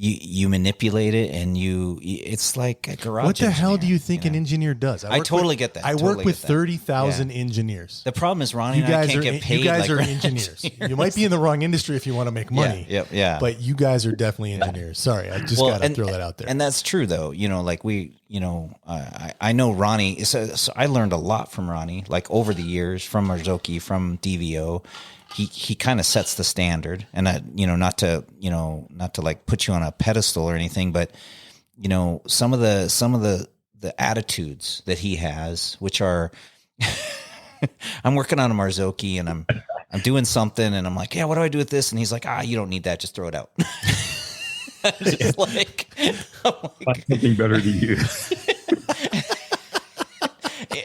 you manipulate it, and it's like a garage. What the hell do you think an engineer does? I totally get that. I work with 30,000 engineers. The problem is Ronnie and I can't get paid. You guys are engineers. You might be in the wrong industry if you want to make money. Yeah. But you guys are definitely engineers. Sorry, I just got to throw that out there. And that's true, though. Like I know Ronnie. So I learned a lot from Ronnie, like over the years, from Marzocchi, from DVO. He kind of sets the standard, and not to like put you on a pedestal or anything, but some of the attitudes that he has, which are, I'm working on a Marzocchi and I'm doing something, and I'm like, yeah, what do I do with this? And he's like, you don't need that, just throw it out. Just find something better to use.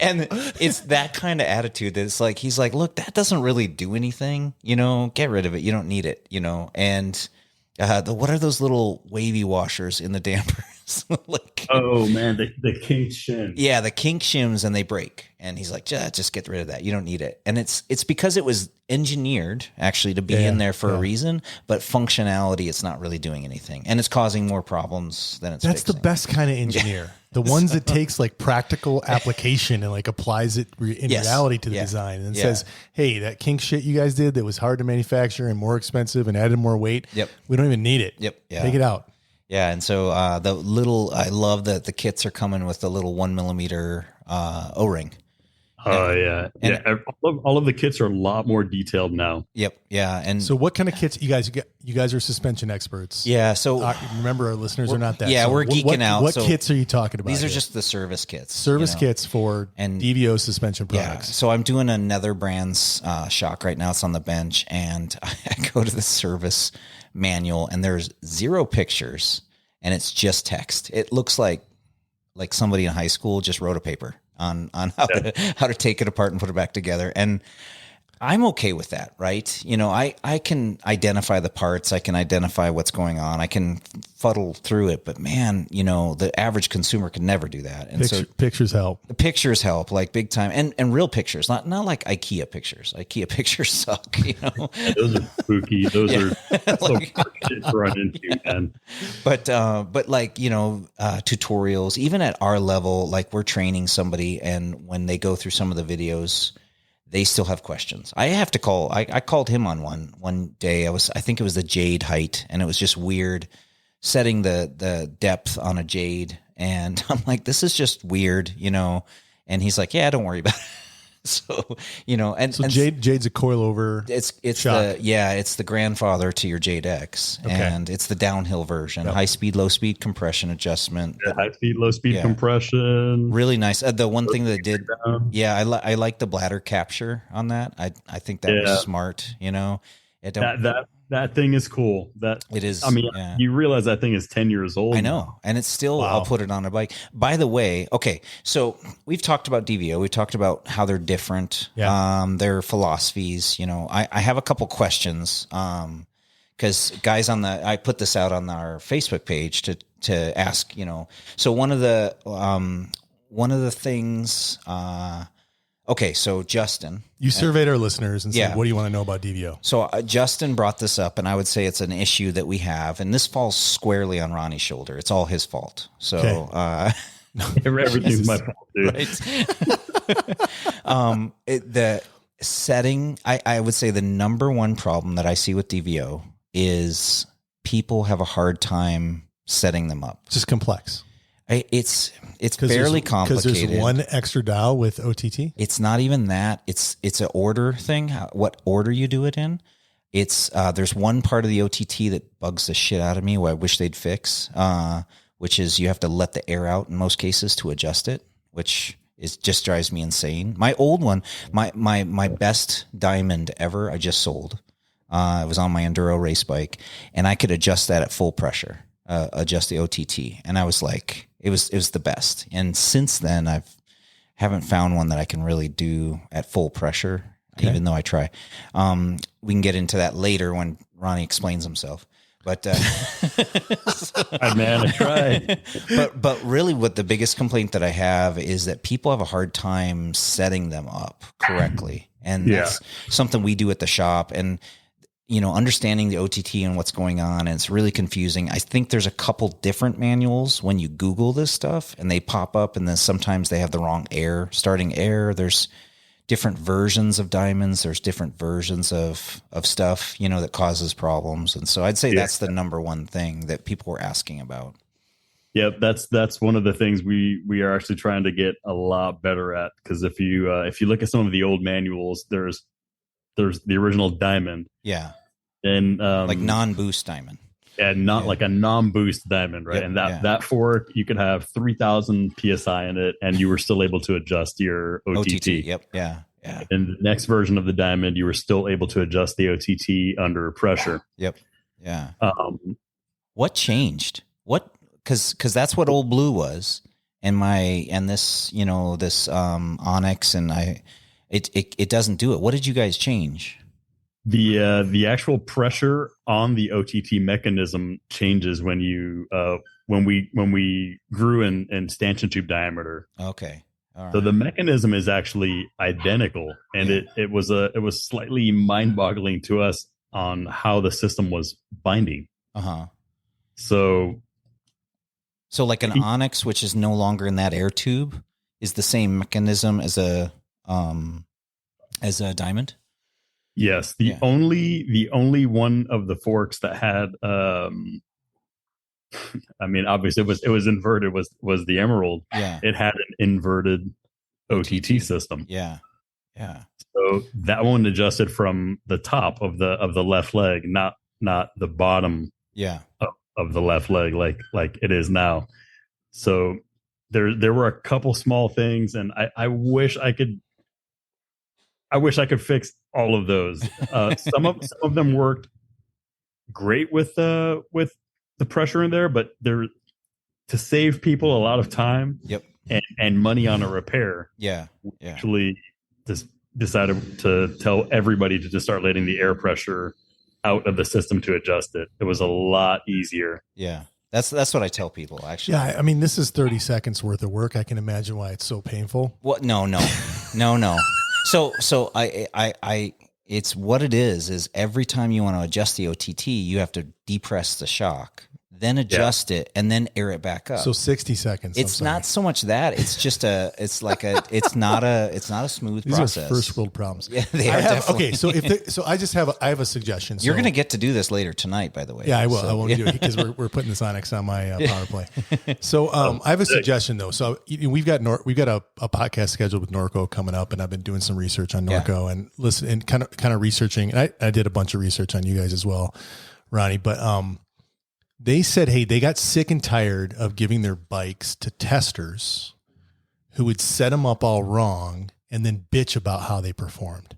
And it's that kind of attitude that it's like, he's like, look, that doesn't really do anything, get rid of it. You don't need it, and what are those little wavy washers in the dampers? Oh man, the kink shims. Yeah, the kink shims, and they break. And he's like, just get rid of that. You don't need it. And it's because it was engineered actually to be in there for a reason, but functionality, it's not really doing anything, and it's causing more problems than it's fixing. The best kind of engineer. The ones that takes like practical application and like applies it in reality to the design, and says, hey, that kink shit you guys did that was hard to manufacture and more expensive and added more weight. Yep. We don't even need it. Yep. Yeah. Take it out. Yeah. And so I love that the kits are coming with the little 1 millimeter O-ring. Oh yeah. All of the kits are a lot more detailed now. Yep. Yeah. And so what kind of kits you guys are suspension experts. Yeah. So remember, our listeners are not that. Yeah. So we're geeking out. What kits are you talking about? These are just the service kits. Service kits for DVO suspension products. Yeah. So I'm doing another brand's shock right now. It's on the bench, and I go to the service manual, and there's 0 pictures, and it's just text. It looks like somebody in high school just wrote a paper on how to take it apart and put it back together. And I'm okay with that, right? I can identify the parts. I can identify what's going on. I can fuddle through it, but man, the average consumer could never do that. And pictures help. The pictures help, like big time, and real pictures, not like IKEA pictures. IKEA pictures suck, Those are spooky. Those are like, shit to run into, man. But tutorials, even at our level, like we're training somebody, and when they go through some of the videos, they still have questions. I have to call. I called him on one day. I think it was the Jade height, and it was just weird setting the depth on a Jade. And I'm like, this is just weird, and he's like, yeah, don't worry about it. So, Jade's a coilover. It's the grandfather to your Jade X, and it's the downhill version, high speed, low speed compression adjustment. Yeah, high speed, low speed compression. Really nice. The one thing that did, I like the bladder capture on that. I think that was smart. That thing is cool. That it is. I mean, you realize that thing is 10 years old. I know. And it's still, I'll put it on a bike. By the way, okay. So we've talked about DVO. We talked about how they're different. Yeah. Their philosophies, I have a couple questions. Cause guys I put this out on our Facebook page to ask, so one of the things, okay, so Justin. You surveyed our listeners and said, what do you want to know about DVO? So Justin brought this up, and I would say it's an issue that we have, and this falls squarely on Ronnie's shoulder. It's all his fault. So everything's my fault, dude. Right? The setting, I would say the number one problem that I see with DVO is people have a hard time setting them up. It's just complex. It's fairly complicated. Because there's one extra dial with OTT. It's not even that. It's an order thing. What order you do it in. It's there's one part of the OTT that bugs the shit out of me. What I wish they'd fix, which is you have to let the air out in most cases to adjust it, which just drives me insane. My old one, my best diamond ever, I just sold. It was on my enduro race bike, and I could adjust that at full pressure. Adjust the OTT, and I was like, it was the best. And since then, haven't found one that I can really do at full pressure, even though I try. We can get into that later when Ronnie explains himself. But man, I tried. But really, what the biggest complaint that I have is that people have a hard time setting them up correctly, and that's something we do at the shop. And understanding the OTT and what's going on, and it's really confusing. I think there's a couple different manuals when you Google this stuff, and they pop up, and then sometimes they have the wrong starting air. There's different versions of diamonds. There's different versions of stuff, that causes problems. And so I'd say that's the number one thing that people were asking about. Yep, that's one of the things we are actually trying to get a lot better at. Because if you look at some of the old manuals, there's the original diamond. Yeah. And like non-boost diamond. And not like a non-boost diamond, right? And that fork, you could have 3,000 PSI in it, and you were still able to adjust your OTT. Yep. Yeah. Yeah. And the next version of the diamond, you were still able to adjust the OTT under pressure. Yep. Yeah. What changed? Because that's what Old Blue was, and this Onyx, and it doesn't do it. What did you guys change? The actual pressure on the OTT mechanism changes when we grew in stanchion tube diameter. Okay. All right. So the mechanism is actually identical, and it was slightly mind-boggling to us on how the system was binding. So like an Onyx, which is no longer in that air tube, is the same mechanism as a diamond. Yes, the only one of the forks that had, I mean, obviously it was inverted was the Emerald. Yeah, it had an inverted OTT system. Yeah. Yeah. So that one adjusted from the top of the left leg, not the bottom of the left leg like it is now. So there were a couple small things, and I wish I could fix all of those. Some of them worked great with the pressure in there, but they're to save people a lot of time and money on a repair. We actually just decided to tell everybody to just start letting the air pressure out of the system to adjust it. It was a lot easier. Yeah. That's what I tell people, actually. Yeah, I mean, this is 30 seconds worth of work. I can imagine why it's so painful. What? No. So I it's what it is every time you want to adjust the OTT, you have to depress the shock, then adjust it, and then air it back up. So 60 seconds. It's not so much that. It's just it's not a smooth process. These are first world problems. Yeah, they are definitely. Okay, so I have a suggestion. You're going to get to do this later tonight, by the way. Yeah, I will. I won't do it because we're putting this on my power play. So I have a suggestion though. So we've got a podcast scheduled with Norco coming up, and I've been doing some research on Norco and listen and kind of researching. And I did a bunch of research on you guys as well, Ronnie. But they said, hey, they got sick and tired of giving their bikes to testers who would set them up all wrong and then bitch about how they performed.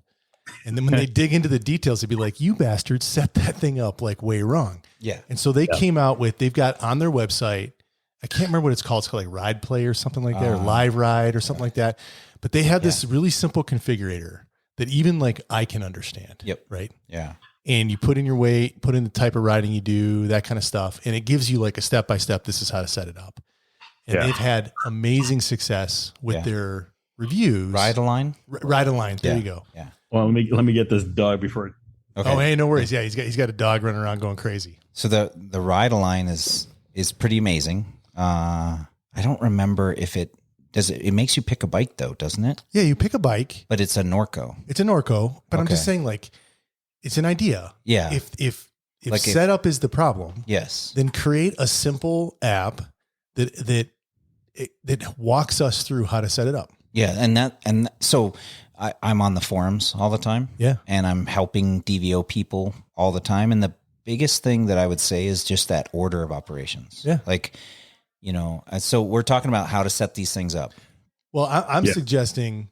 And then when they dig into the details, they'd be like, you bastards set that thing up like way wrong. Yeah. And so they came out with, they've got on their website, I can't remember what it's called. It's called like Ride Play or something like that, or Live Ride or something like that. But they have this really simple configurator that even like I can understand. Yep. Right. Yeah. And you put in your weight, put in the type of riding you do, that kind of stuff. And it gives you like a step-by-step, this is how to set it up. And they've had amazing success with their reviews. Ride-A-Line? Ride-A-Line. There you go. Yeah. Well, let me get this dog before. Okay. Oh, hey, no worries. Yeah, he's got a dog running around going crazy. So the Ride-A-Line is pretty amazing. I don't remember if it makes you pick a bike though, doesn't it? Yeah, you pick a bike. But it's a Norco. It's a Norco, but I'm just saying like it's an idea. Yeah. If like setup is the problem, yes, then create a simple app that walks us through how to set it up. Yeah, so I'm on the forums all the time. Yeah, and I'm helping DVO people all the time. And the biggest thing that I would say is just that order of operations. Yeah, like so we're talking about how to set these things up. Well, I'm suggesting.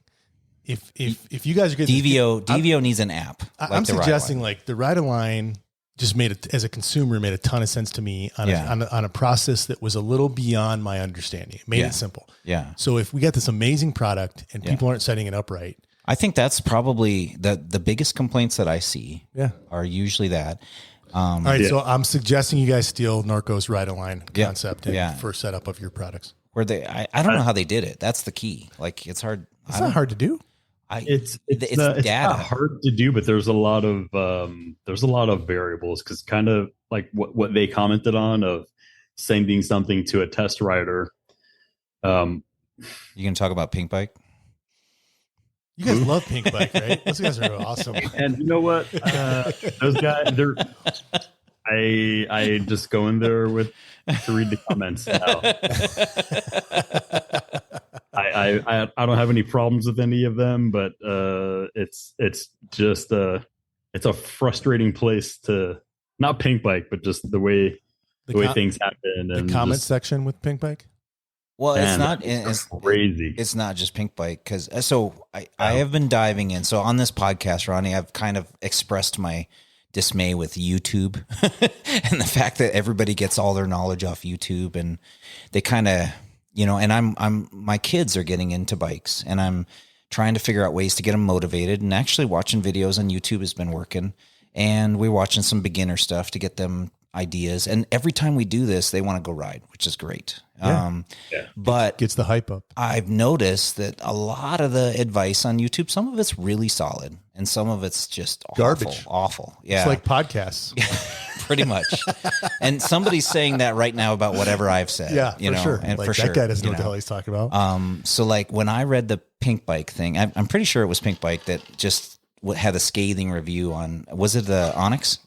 If you guys are getting DVO needs an app. I'm suggesting like the Ride-A-Line just made it as a consumer made a ton of sense to me on a process that was a little beyond my understanding. It made it simple. Yeah. So if we got this amazing product and people aren't setting it up right, I think that's probably the biggest complaints that I see. Are usually that. All right. So I'm suggesting you guys steal Norco's Ride-A-Line concept for setup of your products. Where I don't know how they did it. That's the key. Like it's hard. It's not hard to do. It's not hard to do, but there's a lot of variables because kind of like what they commented on of sending something to a test rider. You can talk about Pink Bike. You guys love Pink Bike, right? Those guys are awesome. And you know what? Those guys, I just go in there to read the comments now. I don't have any problems with any of them, but it's just it's a frustrating place to not Pink Bike, but just the way things happen. The comment section with Pink Bike. Well, it's crazy. It's not just Pink Bike because I have been diving in. So on this podcast, Ronnie, I've kind of expressed my dismay with YouTube and the fact that everybody gets all their knowledge off YouTube, and they kind of, and my kids are getting into bikes, and I'm trying to figure out ways to get them motivated, and actually watching videos on YouTube has been working, and we're watching some beginner stuff to get them ideas. And every time we do this, they want to go ride, which is great. But gets the hype up. I've noticed that a lot of the advice on YouTube, some of it's really solid and some of it's just garbage, awful. Yeah. It's like podcasts. Pretty much. And somebody's saying that right now about whatever I've said. Yeah, for sure. And like that guy doesn't know what the hell he's talking about. So like when I read the Pink Bike thing, I'm pretty sure it was Pink Bike that just had a scathing review on, was it the Onyx?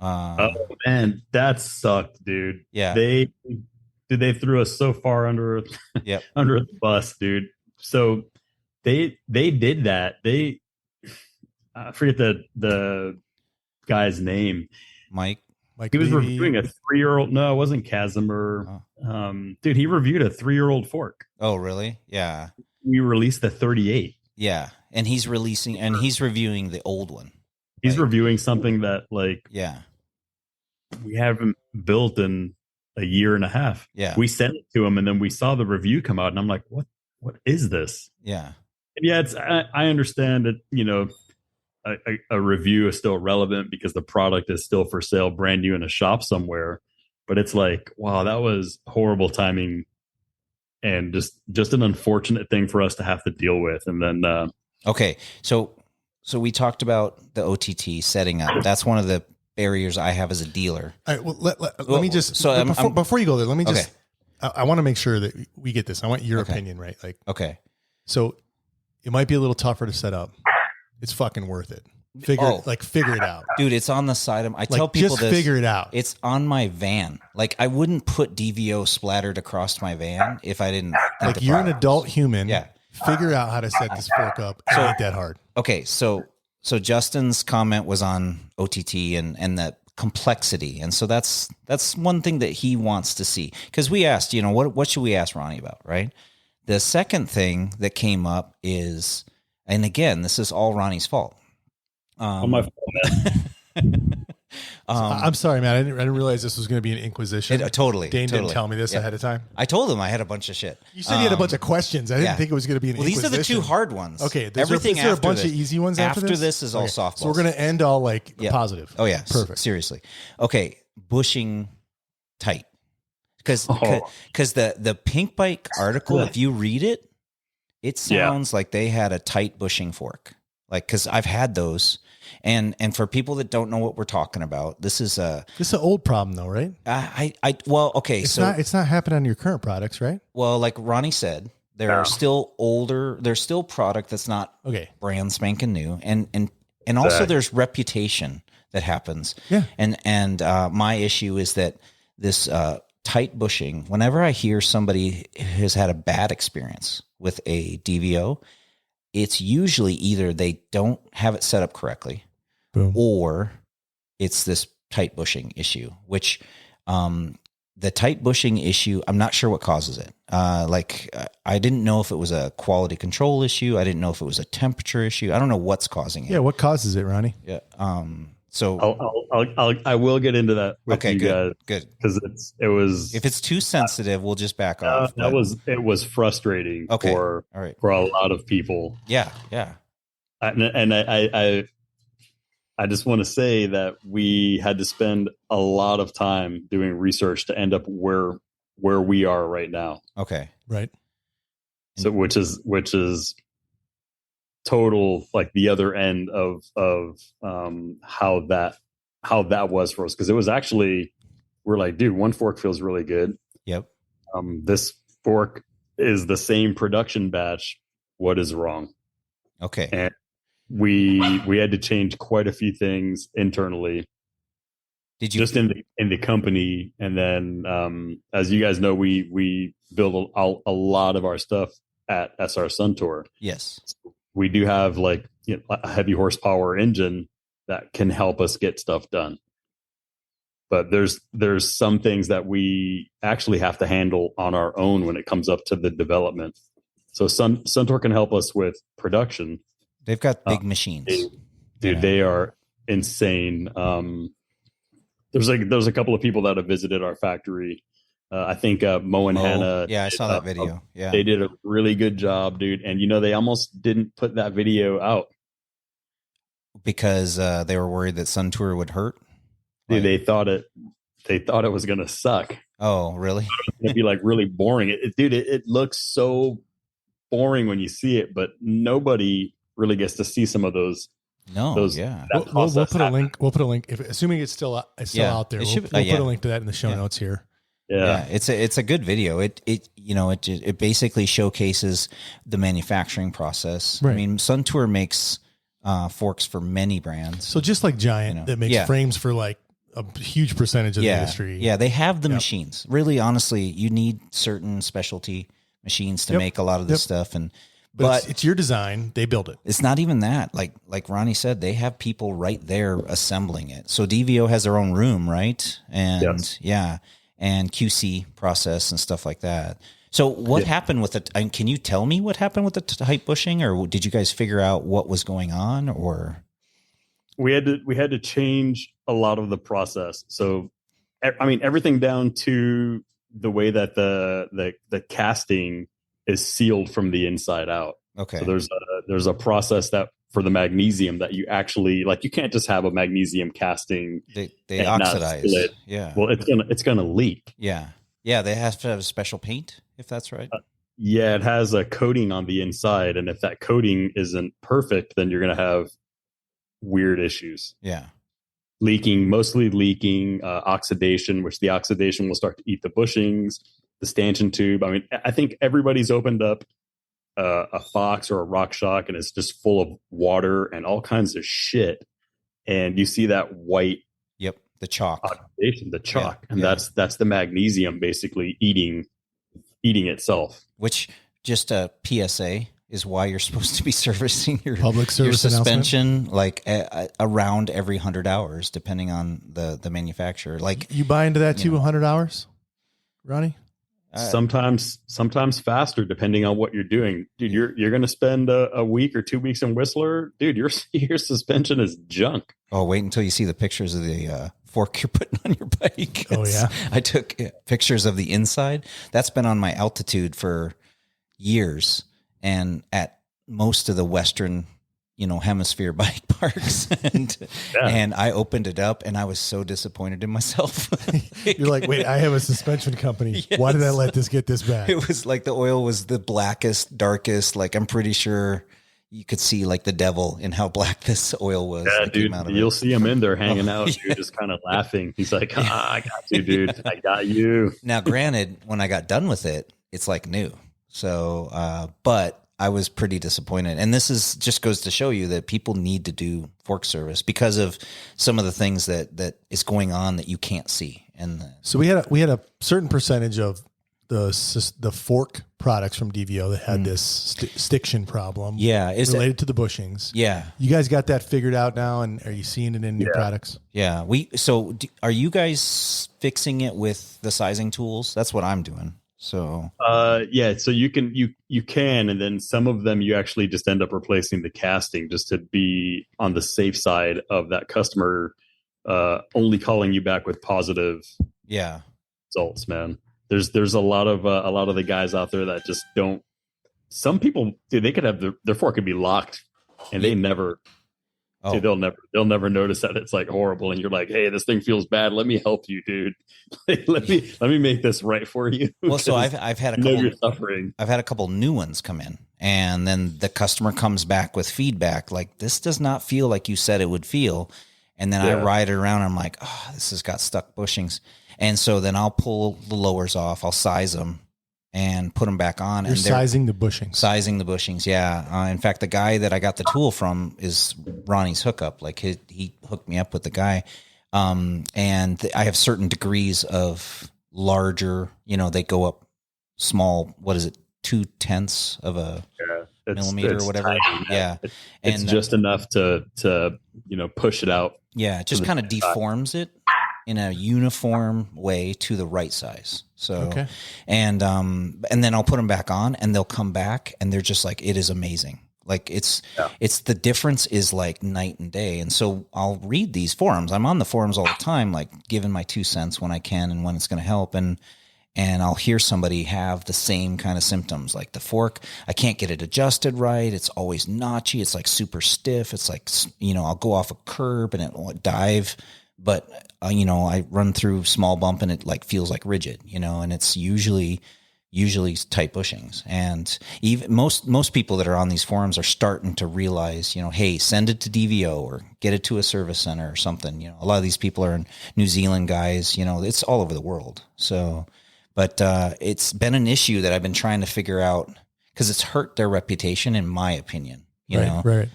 Oh man, that sucked, dude. Yeah. They threw us so far under the bus, dude. So they did that. I forget the guy's name. Mike. He was reviewing a 3-year-old. No, it wasn't Casimir. Oh. Dude, he reviewed a 3-year-old fork. Oh, really? Yeah. We released the 38. Yeah, and he's reviewing the old one. He's reviewing something that we haven't built in a year and a half. Yeah. We sent it to him, and then we saw the review come out, and I'm like, what is this? Yeah. And yeah, I understand that, a review is still relevant because the product is still for sale, brand new in a shop somewhere. But it's like, wow, that was horrible timing and just an unfortunate thing for us to have to deal with. And then, okay. So we talked about the OTT setting up. That's one of the barriers I have as a dealer. All right. Well, let me just, before you go there, let me just, I want to make sure that we get this. I want your opinion, right? Like, okay. So it might be a little tougher to set up. It's fucking worth it. Figure it out. Dude, it's on the side of, I tell people just figure it out. It's on my van. Like, I wouldn't put DVO splattered across my van if I didn't think you're an adult human. Yeah. Figure out how to set this fork up. It ain't that hard. Okay. So Justin's comment was on OTT and the complexity. And so that's one thing that he wants to see. Because we asked, what should we ask Ronnie about, right? The second thing that came up is, and again, this is all Ronnie's fault. My fault, man. I'm sorry, man. I didn't realize this was going to be an inquisition. Totally. Dane didn't tell me this ahead of time. I told him I had a bunch of shit. You said you had a bunch of questions. I didn't think it was going to be an inquisition. These are the two hard ones. Okay. Is there a bunch of easy ones after this? After this is all softballs. So we're going to end all positive. Oh, yeah. Perfect. Seriously. Okay. Bushing tight. Because the Pink Bike article, if you read it, it sounds like they had a tight bushing fork. Like, because I've had those. And for people that don't know what we're talking about, this is an old problem though, right? It's not happening on your current products, right? Well, like Ronnie said, they're still older. There's still product that's not brand spanking new, and also there's reputation that happens. Yeah. And my issue is that this tight bushing. Whenever I hear somebody has had a bad experience with a DVO, it's usually either they don't have it set up correctly. Boom. Or it's this tight bushing issue, which the tight bushing issue, I'm not sure what causes it. I didn't know if it was a quality control issue. I didn't know if it was a temperature issue. I don't know what's causing it. Yeah, what causes it, Ronnie? Yeah. So I will get into that with you guys. Good. Because it was, if it's too sensitive, we'll just back off. It was frustrating for a lot of people. Yeah. Yeah. And I just want to say that we had to spend a lot of time doing research to end up where we are right now. Okay. Right. So which is total, like the other end of how that was for us. Cause it was actually, we're like, dude, one fork feels really good. Yep. This fork is the same production batch. What is wrong? Okay. And we had to change quite a few things internally. Did you just in the company? And then, as you guys know, we build a lot of our stuff at SR Suntour. Yes. So we do have a heavy horsepower engine that can help us get stuff done. But there's some things that we actually have to handle on our own when it comes up to the development. So Suntour can help us with production. They've got big machines. They are insane. There's a couple of people that have visited our factory. I think Mo and Hannah. Yeah, I saw that video. Yeah, they did a really good job, dude. And they almost didn't put that video out because they were worried that Suntour would hurt. Dude, they thought it was gonna suck. Oh, really? It'd be really boring. It looks so boring when you see it, but nobody really gets to see some of those. No, those, yeah. We'll put a link. We'll put a link. Assuming it's still out there, we'll put a link to that in the show notes here. Yeah. It's a good video. It basically showcases the manufacturing process. Right. I mean, Suntour makes forks for many brands. So just like Giant that makes frames for a huge percentage of the industry. Yeah, they have the machines. Really, honestly, you need certain specialty machines to make a lot of this stuff. And But it's your design. They build it. It's not even that. Like Ronnie said, they have people right there assembling it. So DVO has their own room, right? And and QC process and stuff like that. So what happened with it? Can you tell me what happened with the type bushing, or did you guys figure out what was going on, or? We had to change a lot of the process. So, I mean, everything down to the way that the casting is sealed from the inside out. Okay. So there's a process that for the magnesium that you actually, like, you can't just have a magnesium casting. They oxidize. Yeah. Well, it's gonna leak. Yeah. Yeah. They have to have a special paint, if that's right. Yeah, it has a coating on the inside, and if that coating isn't perfect, then you're gonna have weird issues. Yeah. Mostly leaking, oxidation, which the oxidation will start to eat the bushings, the stanchion tube. I mean, I think everybody's opened up a Fox or a RockShox, and it's just full of water and all kinds of shit. And you see that white, the chalk, oxidation, the chalk, and that's the magnesium basically eating itself. Which, just a PSA, is why you're supposed to be servicing your public service your suspension like around every 100 hours, depending on the manufacturer. Like, you buy into that 100 hours, Ronnie? Sometimes faster, depending on what you're doing. Dude, you're going to spend a week or 2 weeks in Whistler. Dude, your suspension is junk. Oh, wait until you see the pictures of the fork you're putting on your bike. Oh, yeah. I took pictures of the inside. That's been on my altitude for years. And at most of the Western, hemisphere bike parks, and I opened it up, and I was so disappointed in myself. You're like, wait, I have a suspension company. Yes. Why did I let this get this bad? It was like the oil was the blackest, darkest. Like, I'm pretty sure you could see like the devil in how black this oil was. Yeah, dude, you'll see him in there hanging out, dude, just kind of laughing. He's like, I got you, dude. I got you. Now, granted, when I got done with it, it's like new. So, but I was pretty disappointed. And this just goes to show you that people need to do fork service because of some of the things that is going on that you can't see. And so we had a certain percentage of the fork products from DVO that had this stiction problem. Yeah. Related to the bushings. Yeah. You guys got that figured out now, and are you seeing it in new products? Yeah. So are you guys fixing it with the sizing tools? That's what I'm doing. So so you can, and then some of them you actually just end up replacing the casting just to be on the safe side of that customer only calling you back with positive results, man. There's a lot of the guys out there that just don't. Some people, dude, they could have their fork could be locked, and they never. Oh. Dude, they'll never notice that it's like horrible, and you're like, hey, this thing feels bad. Let me help you, dude. let me make this right for you. Well, so I've had a couple. You're suffering. I've had a couple new ones come in, and then the customer comes back with feedback like, this does not feel like you said it would feel. And then I ride it around. And I'm like, oh, this has got stuck bushings. And so then I'll pull the lowers off. I'll size them and put them back on. You're sizing the bushings. Sizing the bushings, yeah. In fact, the guy that I got the tool from is Ronnie's hookup. Like he hooked me up with the guy. And I have certain degrees of larger, they go up small, 0.2 of a millimeter or whatever. Tiny. Yeah. It's just enough to push it out. Yeah. It just kind of deforms it in a uniform way to the right size. So, and then I'll put them back on, and they'll come back, and they're just like, it is amazing. Like it's the difference is like night and day. And so I'll read these forums. I'm on the forums all the time, like giving my 2 cents when I can and when it's going to help. And I'll hear somebody have the same kind of symptoms, like the fork. I can't get it adjusted right. It's always notchy. It's like super stiff. It's like, I'll go off a curb and it won't dive. But, I run through small bump and it like feels like rigid, and it's usually tight bushings. And even most people that are on these forums are starting to realize, hey, send it to DVO or get it to a service center or something. A lot of these people are New Zealand guys, it's all over the world. So, but it's been an issue that I've been trying to figure out because it's hurt their reputation, in my opinion, Right.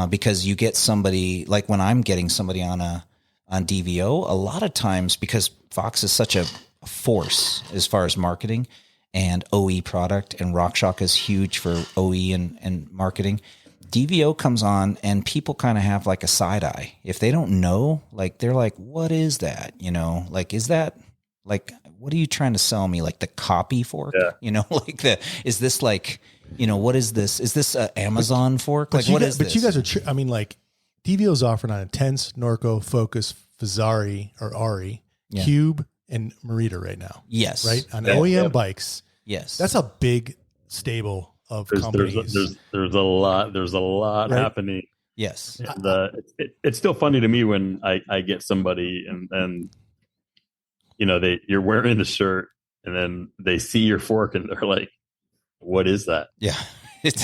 Because you get somebody like when I'm getting somebody on DVO, a lot of times because Fox is such a force as far as marketing, and OE product, and RockShox is huge for OE and marketing. DVO comes on and people kind of have like a side eye. If they don't know, like they're like, what is that? You know, like, is that like, what are you trying to sell me? Like the copy fork, you know, like is this like, you know, what is this? Is this an Amazon fork? Like what is this? But you guys are, I mean, like DVO's offering on Intense, Norco, Focus, Fazari or Ari, Cube and Merida right now. Yes. Right. On OEM bikes. Yes. That's a big stable of companies. There's a lot happening. Yes. And, it's still funny to me when I get somebody and you know, you're wearing the shirt and then they see your fork and they're like, what is that? Yeah. It's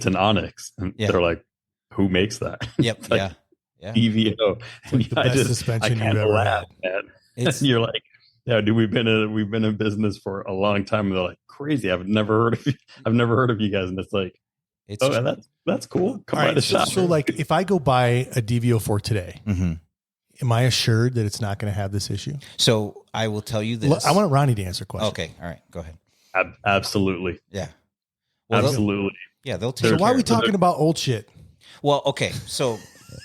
an Onyx. And they're like, who makes that? Yep. Like, DVO. Like the best suspension you've ever had. Man. And you're like, yeah, dude, we've been in business for a long time. And they're like, crazy. I've never heard of you. I've never heard of you guys. And it's like, that's cool. Come by the shop. So like if I go buy a DVO fork today, am I assured that it's not going to have this issue? So I will tell you this. I want Ronnie to answer a question. Okay. All right. Go ahead. Absolutely. Yeah. Well, absolutely. They'll take So why are we talking about old shit? Well, okay. So,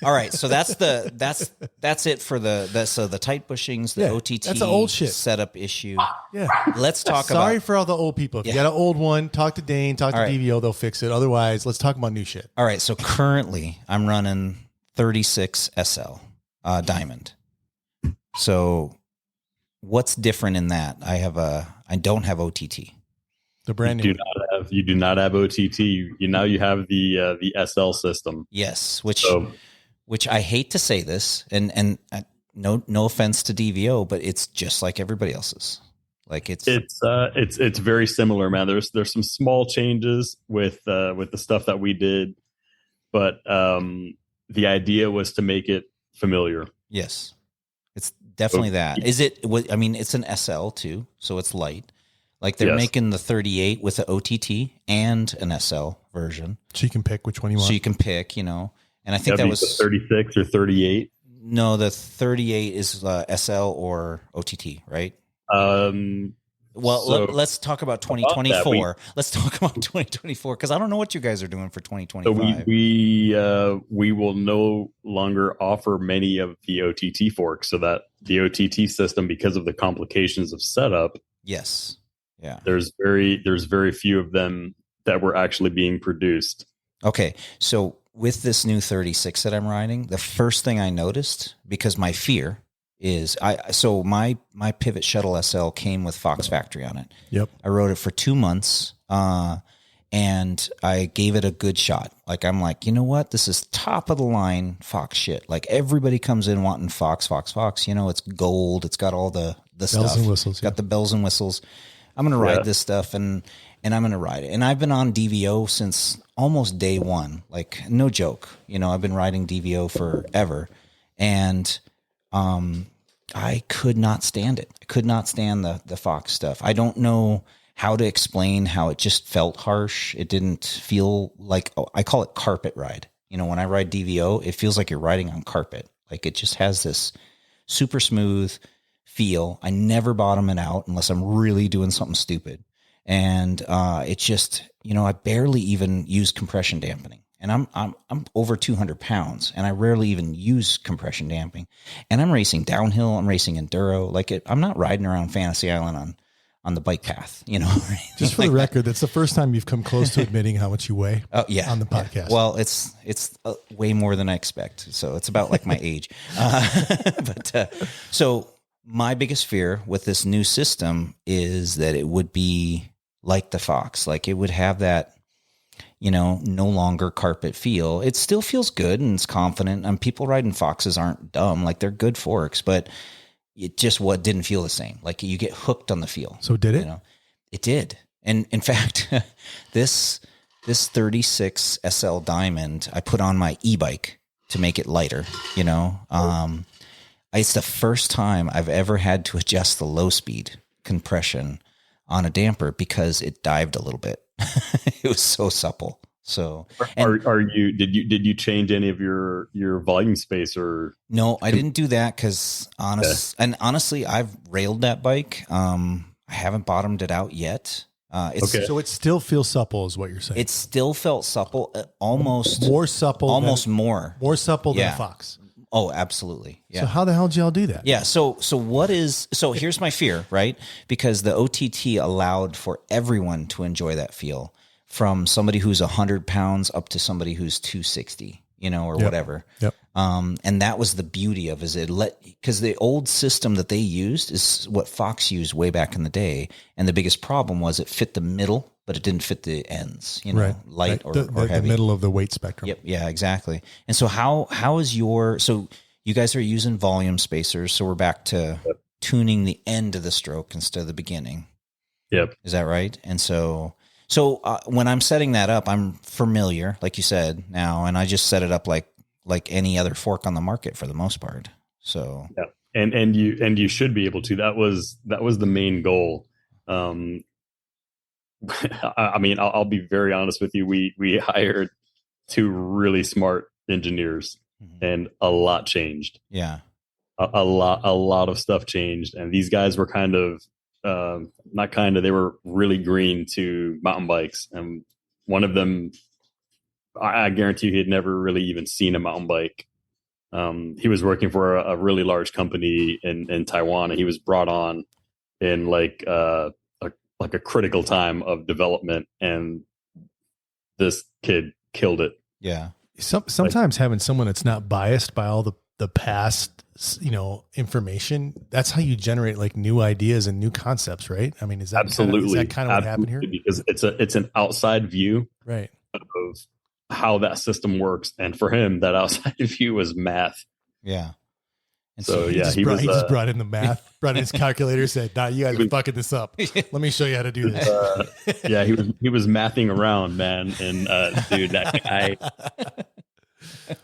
all right. So that's it for the tight bushings, the OTT. That's an old shit setup issue. Yeah. Let's talk Sorry for all the old people. If you got an old one, talk to Dane, talk to DVO, they'll fix it. Otherwise, let's talk about new shit. All right. So currently I'm running 36 SL Diamond. So what's different in that? I don't have OTT. The brand new. You do not have OTT. You have the SL system. Yes, which I hate to say this, and no offense to DVO, but it's just like everybody else's. Like it's very similar, man. There's some small changes with the stuff that we did, but the idea was to make it familiar. Yes, it's definitely that. Is it? I mean, it's an SL too, so it's light. Like they're making the 38 with the OTT and an SL version. So you can pick which one you want. So you can pick, you know, and I think that was 36 or 38. No, the 38 is SL or OTT, right? Let's talk about 2024. Let's talk about 2024 because I don't know what you guys are doing for 2025. So we will no longer offer many of the OTT forks, so that the OTT system, because of the complications of setup. Yes. Yeah. There's very few of them that were actually being produced. Okay. So with this new 36 that I'm riding, the first thing I noticed, because my fear is my Pivot Shuttle SL came with Fox Factory on it. Yep. I rode it for 2 months. And I gave it a good shot. Like, I'm like, you know what? This is top of the line Fox shit. Like everybody comes in wanting Fox, you know, it's gold. It's got all the bells stuff. And whistles. Got the bells and whistles. I'm going to ride this stuff and I'm going to ride it. And I've been on DVO since almost day one. Like, no joke. You know, I've been riding DVO forever. And I could not stand it. I could not stand the Fox stuff. I don't know how to explain how it just felt harsh. It didn't feel like, I call it carpet ride. You know, when I ride DVO, it feels like you're riding on carpet. Like it just has this super smooth feel. I never bottom it out unless I'm really doing something stupid. And it just, you know, I barely even use compression dampening. And I'm over 200 pounds and I rarely even use compression damping. And I'm racing downhill. I'm racing enduro. Like I'm not riding around Fantasy Island on the bike path, you know. Just for the record, that's the first time you've come close to admitting how much you weigh. Oh yeah, on the podcast. Yeah. Well, it's way more than I expect. So it's about like my age. So my biggest fear with this new system is that it would be like the Fox, like it would have that, you know, no longer carpet feel. It still feels good and it's confident. And people riding Foxes aren't dumb. Like they're good forks, but it just didn't feel the same. Like you get hooked on the feel. So did it? You know? It did. And in fact, this 36 SL Diamond, I put on my eBike to make it lighter, you know. It's the first time I've ever had to adjust the low speed compression on a damper because it dived a little bit. It was so supple. So did you change any of your volume space or? No, I didn't do that because honestly, I've railed that bike. I haven't bottomed it out yet. So it still feels supple, is what you're saying? It still felt supple, almost more supple, more supple than a Fox. Oh, absolutely. Yeah. So how the hell did y'all do that? Yeah. So here's my fear, right? Because the OTT allowed for everyone to enjoy that feel, from somebody who's 100 pounds up to somebody who's 260, or whatever. Yep. And that was the beauty of because the old system that they used is what Fox used way back in the day. And the biggest problem was it fit the middle, but it didn't fit the ends, light or heavy. The middle of the weight spectrum. Yep. Yeah, exactly. And so how is so you guys are using volume spacers. So we're back to tuning the end of the stroke instead of the beginning. Yep. Is that right? And so when I'm setting that up, I'm familiar, like you said now, and I just set it up like any other fork on the market for the most part. So yeah. And you should be able to. That was the main goal. I mean, I'll be very honest with you. We hired 2 really smart engineers, and a lot changed. Yeah. A lot of stuff changed. And these guys were they were really green to mountain bikes. And one of them, I guarantee you, he had never really even seen a mountain bike. He was working for a really large company in Taiwan, and he was brought on in like a critical time of development, and this kid killed it. Yeah. Sometimes having someone that's not biased by all the past, information, that's how you generate like new ideas and new concepts, right? I mean, is that kind of what happened here? Because it's an outside view, right, of how that system works. And for him, that outside view was math. Yeah. And so he just brought in the math, brought in his calculator, said, "Nah, you guys are fucking this up. Let me show you how to do this." Yeah, he was mathing around, man, and dude, that guy,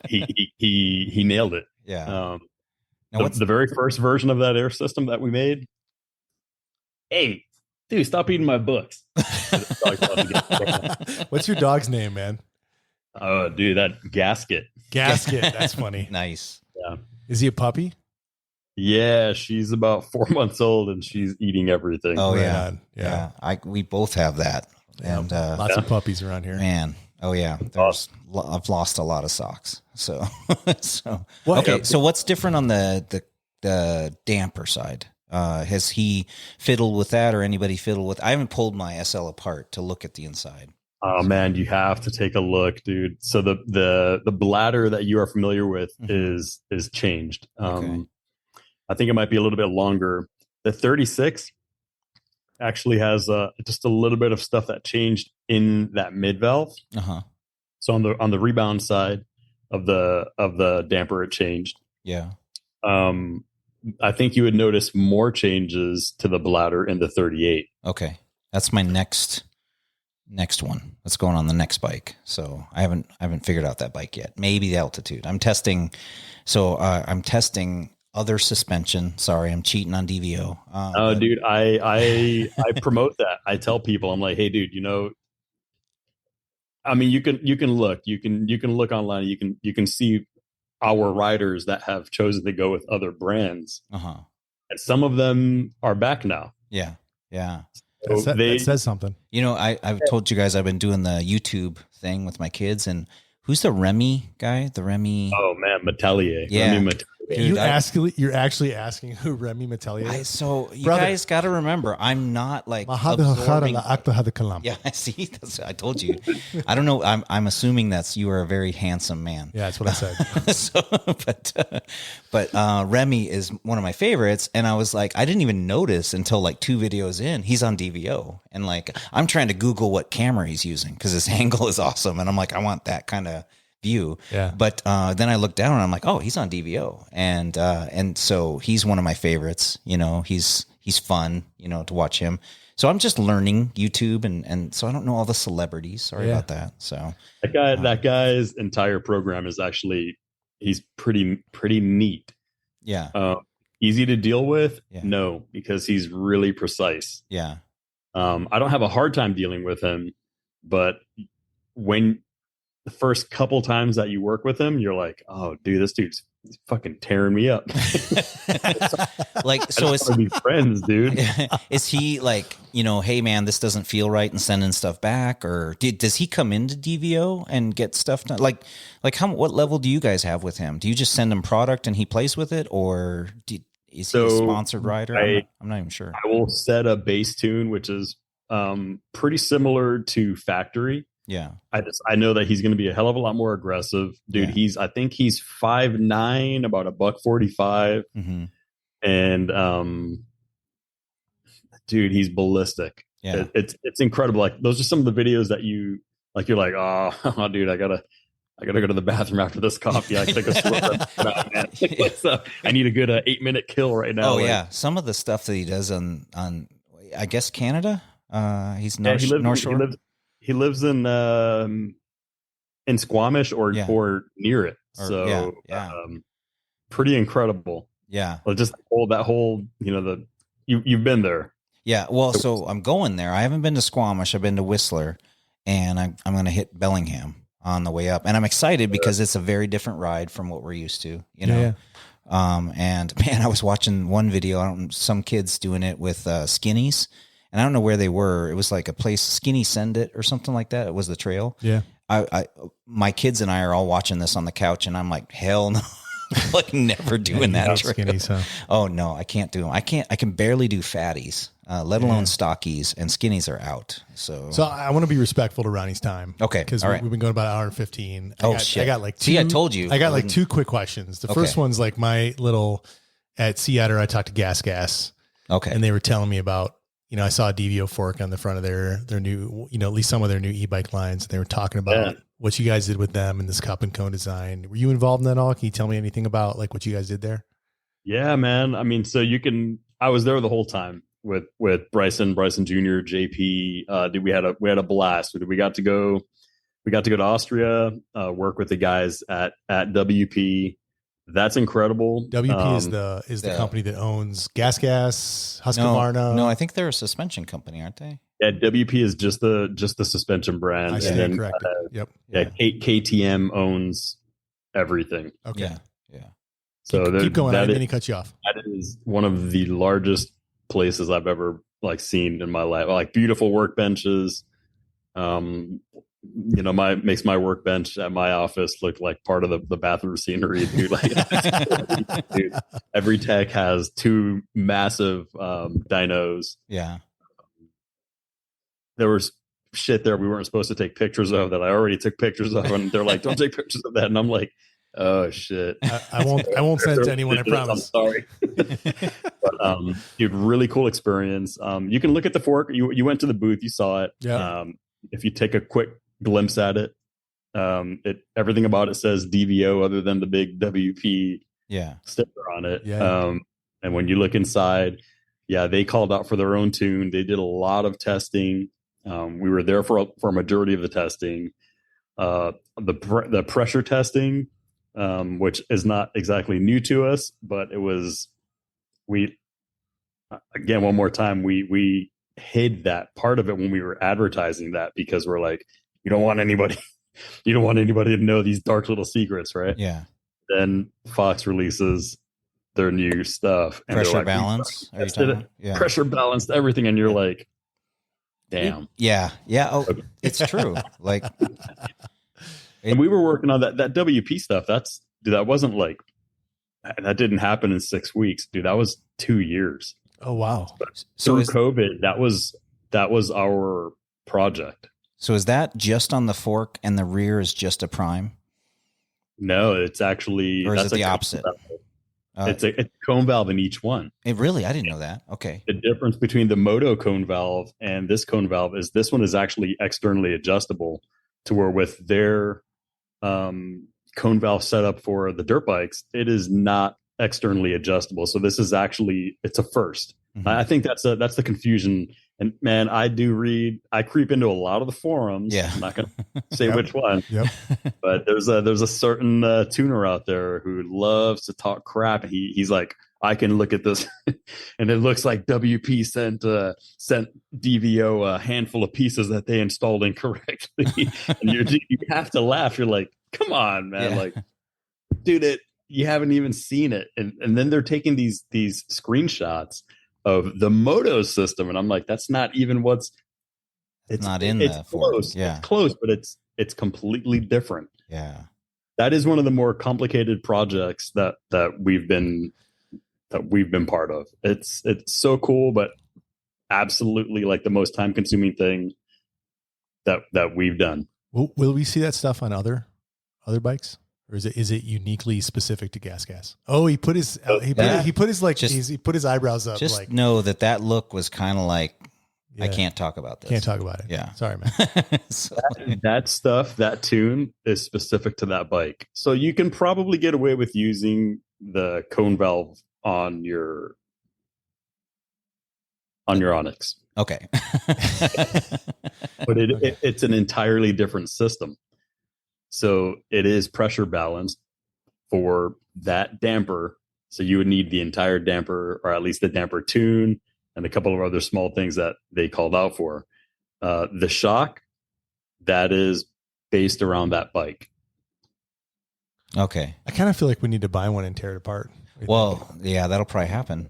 he nailed it. Yeah. The very first version of that air system that we made. Hey, dude, stop eating my books. What's your dog's name, man? Oh, dude, that Gasket. That's funny. Nice. Yeah. Is he a puppy? Yeah, she's about 4 months old, and she's eating everything. Oh, yeah. We both have that. Yeah. And lots of puppies around here. Man. Oh, yeah. I've lost a lot of socks. So, okay. So what's different on the damper side? Has he fiddled with that, or anybody fiddled with? I haven't pulled my SL apart to look at the inside. Oh man, you have to take a look, dude. So the bladder that you are familiar with is changed. Okay. I think it might be a little bit longer. The 36 actually has just a little bit of stuff that changed in that mid valve. So on the rebound side of the damper, it changed. Yeah. I think you would notice more changes to the bladder in the 38. Okay, that's my next one. That's going on the next bike. So I haven't figured out that bike yet. Maybe the altitude. I'm testing. So I'm testing other suspension. Sorry, I'm cheating on DVO. Dude, I promote that. I tell people, I'm like, hey, dude, I mean, you can look, you can look online. You can see our riders that have chosen to go with other brands. And some of them are back now. Yeah. So that says something. I've told you guys I've been doing the YouTube thing with my kids, and who's the Remy guy? The Remy. Oh man, Metelier. Yeah. Remy Metelier. Dude, you're actually asking who Remy Metelier is? So you guys got to remember, I'm not like absorbing. Yeah, see, I told you. I don't know. I'm assuming you are a very handsome man. Yeah, that's what I said. But Remy is one of my favorites, and I was like, I didn't even notice until like 2 videos in. He's on DVO, and like I'm trying to Google what camera he's using because his angle is awesome, and I'm like, I want that kind of view. Yeah. But then I looked down and I'm like, oh, he's on DVO. And so he's one of my favorites. He's fun, to watch him. So I'm just learning YouTube and so I don't know all the celebrities. Sorry about that. So that guy's entire program is actually, he's pretty neat. Yeah. Easy to deal with? Yeah. No, because he's really precise. Yeah. I don't have a hard time dealing with him, but when the first couple times that you work with him, you're like, oh, dude, this dude's fucking tearing me up. Like, so is be friends, dude. Is he like, hey man, this doesn't feel right, and sending stuff back, or does he come into DVO and get stuff done? Like what level do you guys have with him? Do you just send him product and he plays with it, or is he a sponsored rider? I'm not even sure. I will set a base tune, which is pretty similar to factory. Yeah. I know that he's going to be a hell of a lot more aggressive, dude. Yeah. I think he's 5'9", about $145. Mm-hmm. And, dude, he's ballistic. Yeah. It's incredible. Like, those are some of the videos that you're like, oh, dude, I gotta go to the bathroom after this coffee. I take a swim. So I need a good 8-minute kill right now. Oh, yeah. Some of the stuff that he does on I guess Canada. He's North Shore. He lives in Squamish or near it. So pretty incredible. Yeah. Well, just that whole you've been there. Yeah. Well, so I'm going there. I haven't been to Squamish. I've been to Whistler, and I'm going to hit Bellingham on the way up. And I'm excited because it's a very different ride from what we're used to, Yeah. And man, I was watching one video, some kids doing it with skinnies. And I don't know where they were. It was like a place, Skinny Send It or something like that. It was the trail. Yeah. My kids and I are all watching this on the couch, and I'm like, hell no. Like, never doing that trail. Skinnies, huh? Oh no, I can't do them. I can barely do fatties, let alone stockies, and skinnies are out. So I want to be respectful to Ronnie's time. Okay. Because we've been going about an hour and 15. Shit. I got like two. See, I told you. I got like two quick questions. The first one's like my little, at Seattle, I talked to GasGas. Okay. And they were telling me about, I saw a DVO fork on the front of their new, at least some of their new e-bike lines. They were talking about what you guys did with them and this cup and cone design. Were you involved in that at all? Can you tell me anything about like what you guys did there? Yeah, man. I mean, so I was there the whole time with Bryson Jr., JP. Dude, we had a blast. We got to go to Austria, work with the guys at WP. That's incredible. WP is the company that owns GasGas, Husqvarna. No, I think they're a suspension company, aren't they? Yeah, WP is just the suspension brand. I stand corrected. Yep. Yeah, KTM owns everything. Okay. Yeah. So keep going. I didn't mean to cut you off. That is one of the largest places I've ever seen in my life. Like, beautiful workbenches. Makes my workbench at my office look like part of the bathroom scenery, dude. Like, dude, every tech has 2 massive dynos. Yeah. There was shit there we weren't supposed to take pictures of that I already took pictures of, and they're like, don't take pictures of that. And I'm like, oh shit. I won't send it to anyone, I promise. I'm sorry. But dude, really cool experience. You can look at the fork. You went to the booth, you saw it. Yeah. If you take a quick glimpse at it, everything about it says DVO other than the big WP sticker on it. Yeah. And when you look inside, they called out for their own tune. They did a lot of testing. We were there for a majority of the testing. The pressure testing, which is not exactly new to us, but it was, one more time, we hid that part of it when we were advertising that, because we're like, you don't want anybody to know these dark little secrets, right? Yeah. Then Fox releases their new stuff. And pressure like, balance. Pressure balanced everything. And you're like, damn. Yeah. Yeah. Oh, it's true. Like, and we were working on that WP stuff. That wasn't like, that didn't happen in 6 weeks, dude. That was 2 years. Oh, wow. So COVID, that was our project. So is that just on the fork and the rear is just a prime? No, it's actually, or is it the opposite? It's a cone valve in each one. I didn't know that. Okay. The difference between the Moto cone valve and this cone valve is this one is actually externally adjustable, to where with their cone valve setup for the dirt bikes, it is not externally adjustable. So this is actually, it's a first. Mm-hmm. I think that's the confusion. And man, I creep into a lot of the forums. Yeah. I'm not going to say which one. Yep. But there's a certain tuner out there who loves to talk crap. He's like, I can look at this and it looks like WP sent DVO a handful of pieces that they installed incorrectly. And you have to laugh. You're like, come on, man. Like, dude, you haven't even seen it. And then they're taking these screenshots of the Moto system. And I'm like, that's not even it's not in it's the close. Ford. Yeah. It's close, but it's completely different. Yeah. That is one of the more complicated projects that we've been part of. It's so cool, but absolutely like the most time consuming thing that we've done. Will we see that stuff on other bikes, or is it uniquely specific to GasGas? Oh, he put his eyebrows up. Just like, know that look was kind of like, I can't talk about this. Can't talk about it. Yeah. Sorry, man. So, that stuff, that tune is specific to that bike. So you can probably get away with using the cone valve on your Onyx. Okay. But it's an entirely different system. So it is pressure balanced for that damper. So you would need the entire damper, or at least the damper tune, and a couple of other small things that they called out for. The shock, that is based around that bike. Okay. I kind of feel like we need to buy one and tear it apart. Well, yeah, that'll probably happen.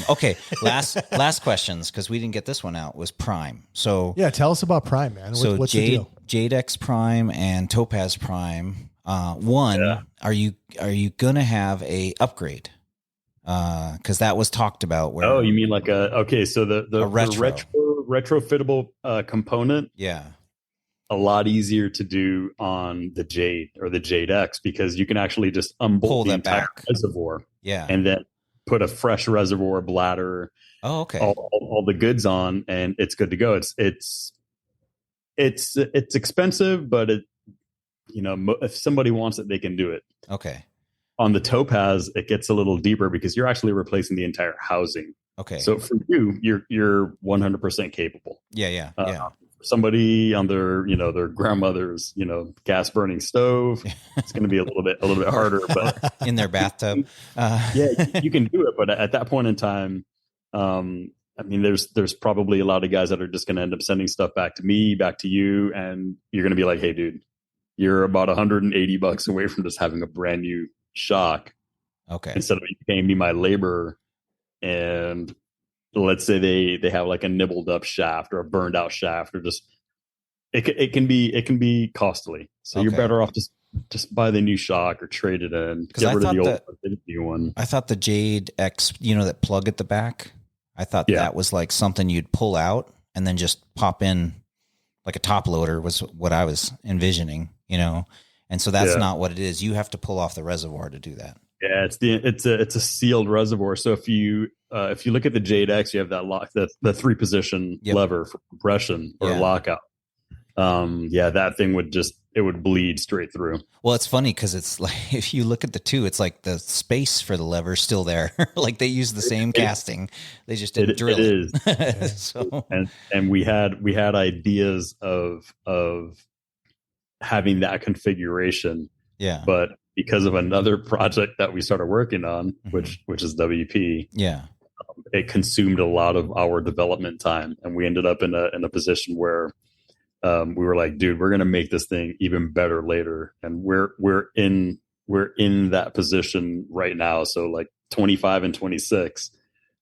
Okay. Last questions, because we didn't get this one out, was Prime. So yeah, tell us about Prime, man. What's the deal? Jade X Prime and Topaz Prime. Are you gonna have a upgrade? Because that was talked about. Where, you mean like so the retrofittable component? Yeah. A lot easier to do on the Jade or the Jade X, because you can actually just unbolt the entire reservoir. Yeah. And then put a fresh reservoir bladder. Oh, okay. All the goods on, and it's good to go. It's expensive, but if somebody wants it, they can do it. Okay. On the Topaz, it gets a little deeper because you're actually replacing the entire housing. Okay. So for you're 100% capable. Yeah. Somebody on their grandmother's gas burning stove, it's going to be a little bit harder, but in their bathtub. You can do it, but at that point in time, I mean, there's probably a lot of guys that are just going to end up sending stuff back to me, back to you, and you're going to be like, hey, dude, you're about $180 away from just having a brand new shock. Okay. Instead of paying me my labor, and let's say they have like a nibbled up shaft or a burned out shaft, or just it can be costly. So you're better off just buy the new shock or trade it in. Get rid of the old new one. I thought the Jade X, that plug at the back, I thought that was like something you'd pull out and then just pop in like a top loader was what I was envisioning, and so that's not what it is. You have to pull off the reservoir to do that. Yeah, it's a sealed reservoir. So if you look at the Jade X, you have that lock, the 3-position lever for compression or lockout. That thing would bleed straight through. Well, it's funny because it's like, if you look at the two, it's like the space for the lever is still there. Like they use the same casting. They just didn't drill it. It is. So. And we had ideas of having that configuration. Yeah. But because of another project that we started working on, which is WP. Yeah. It consumed a lot of our development time, and we ended up in a position where we were like, dude, we're going to make this thing even better later. And we're in that position right now. So like 25 and 26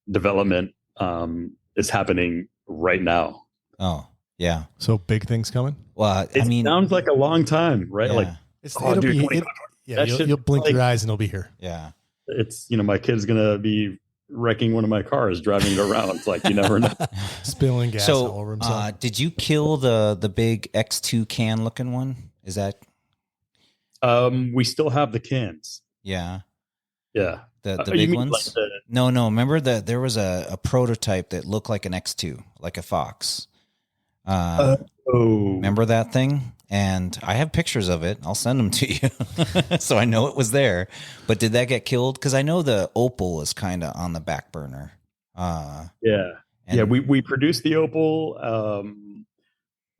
development is happening right now. Oh yeah. So big things coming. Well, it sounds like a long time, right? Yeah. Like, you'll blink your eyes and it'll be here. Yeah. It's, my kid's going to be wrecking one of my cars, driving it around. It's like, you never know. Spilling gas all over himself. Did you kill the big X2 can looking one? Is that? We still have the cans. Yeah. Yeah. The big ones? Like No. Remember that there was a prototype that looked like an X2, like a Fox. Remember that thing? And I have pictures of it. I'll send them to you. So I know it was there. But did that get killed? Because I know the Opal is kind of on the back burner. We produced the Opal.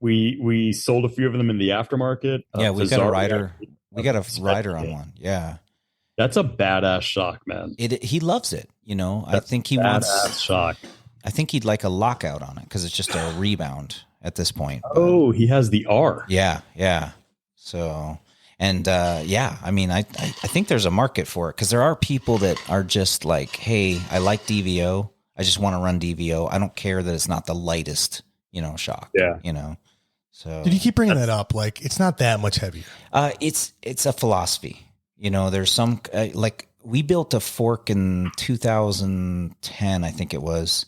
We sold a few of them in the aftermarket. We got a rider. We got a rider on one. Yeah. That's a badass shock, man. He loves it. I think he wants shock. I think he'd like a lockout on it because it's just a rebound at this point. But, he has the R. Yeah. So, and I think there's a market for it because there are people that are just like, hey, I like DVO. I just want to run DVO. I don't care that it's not the lightest, shock. Yeah. So did you keep bringing that up? Like, it's not that much heavier. It's a philosophy. There's some like we built a fork in 2010, I think it was.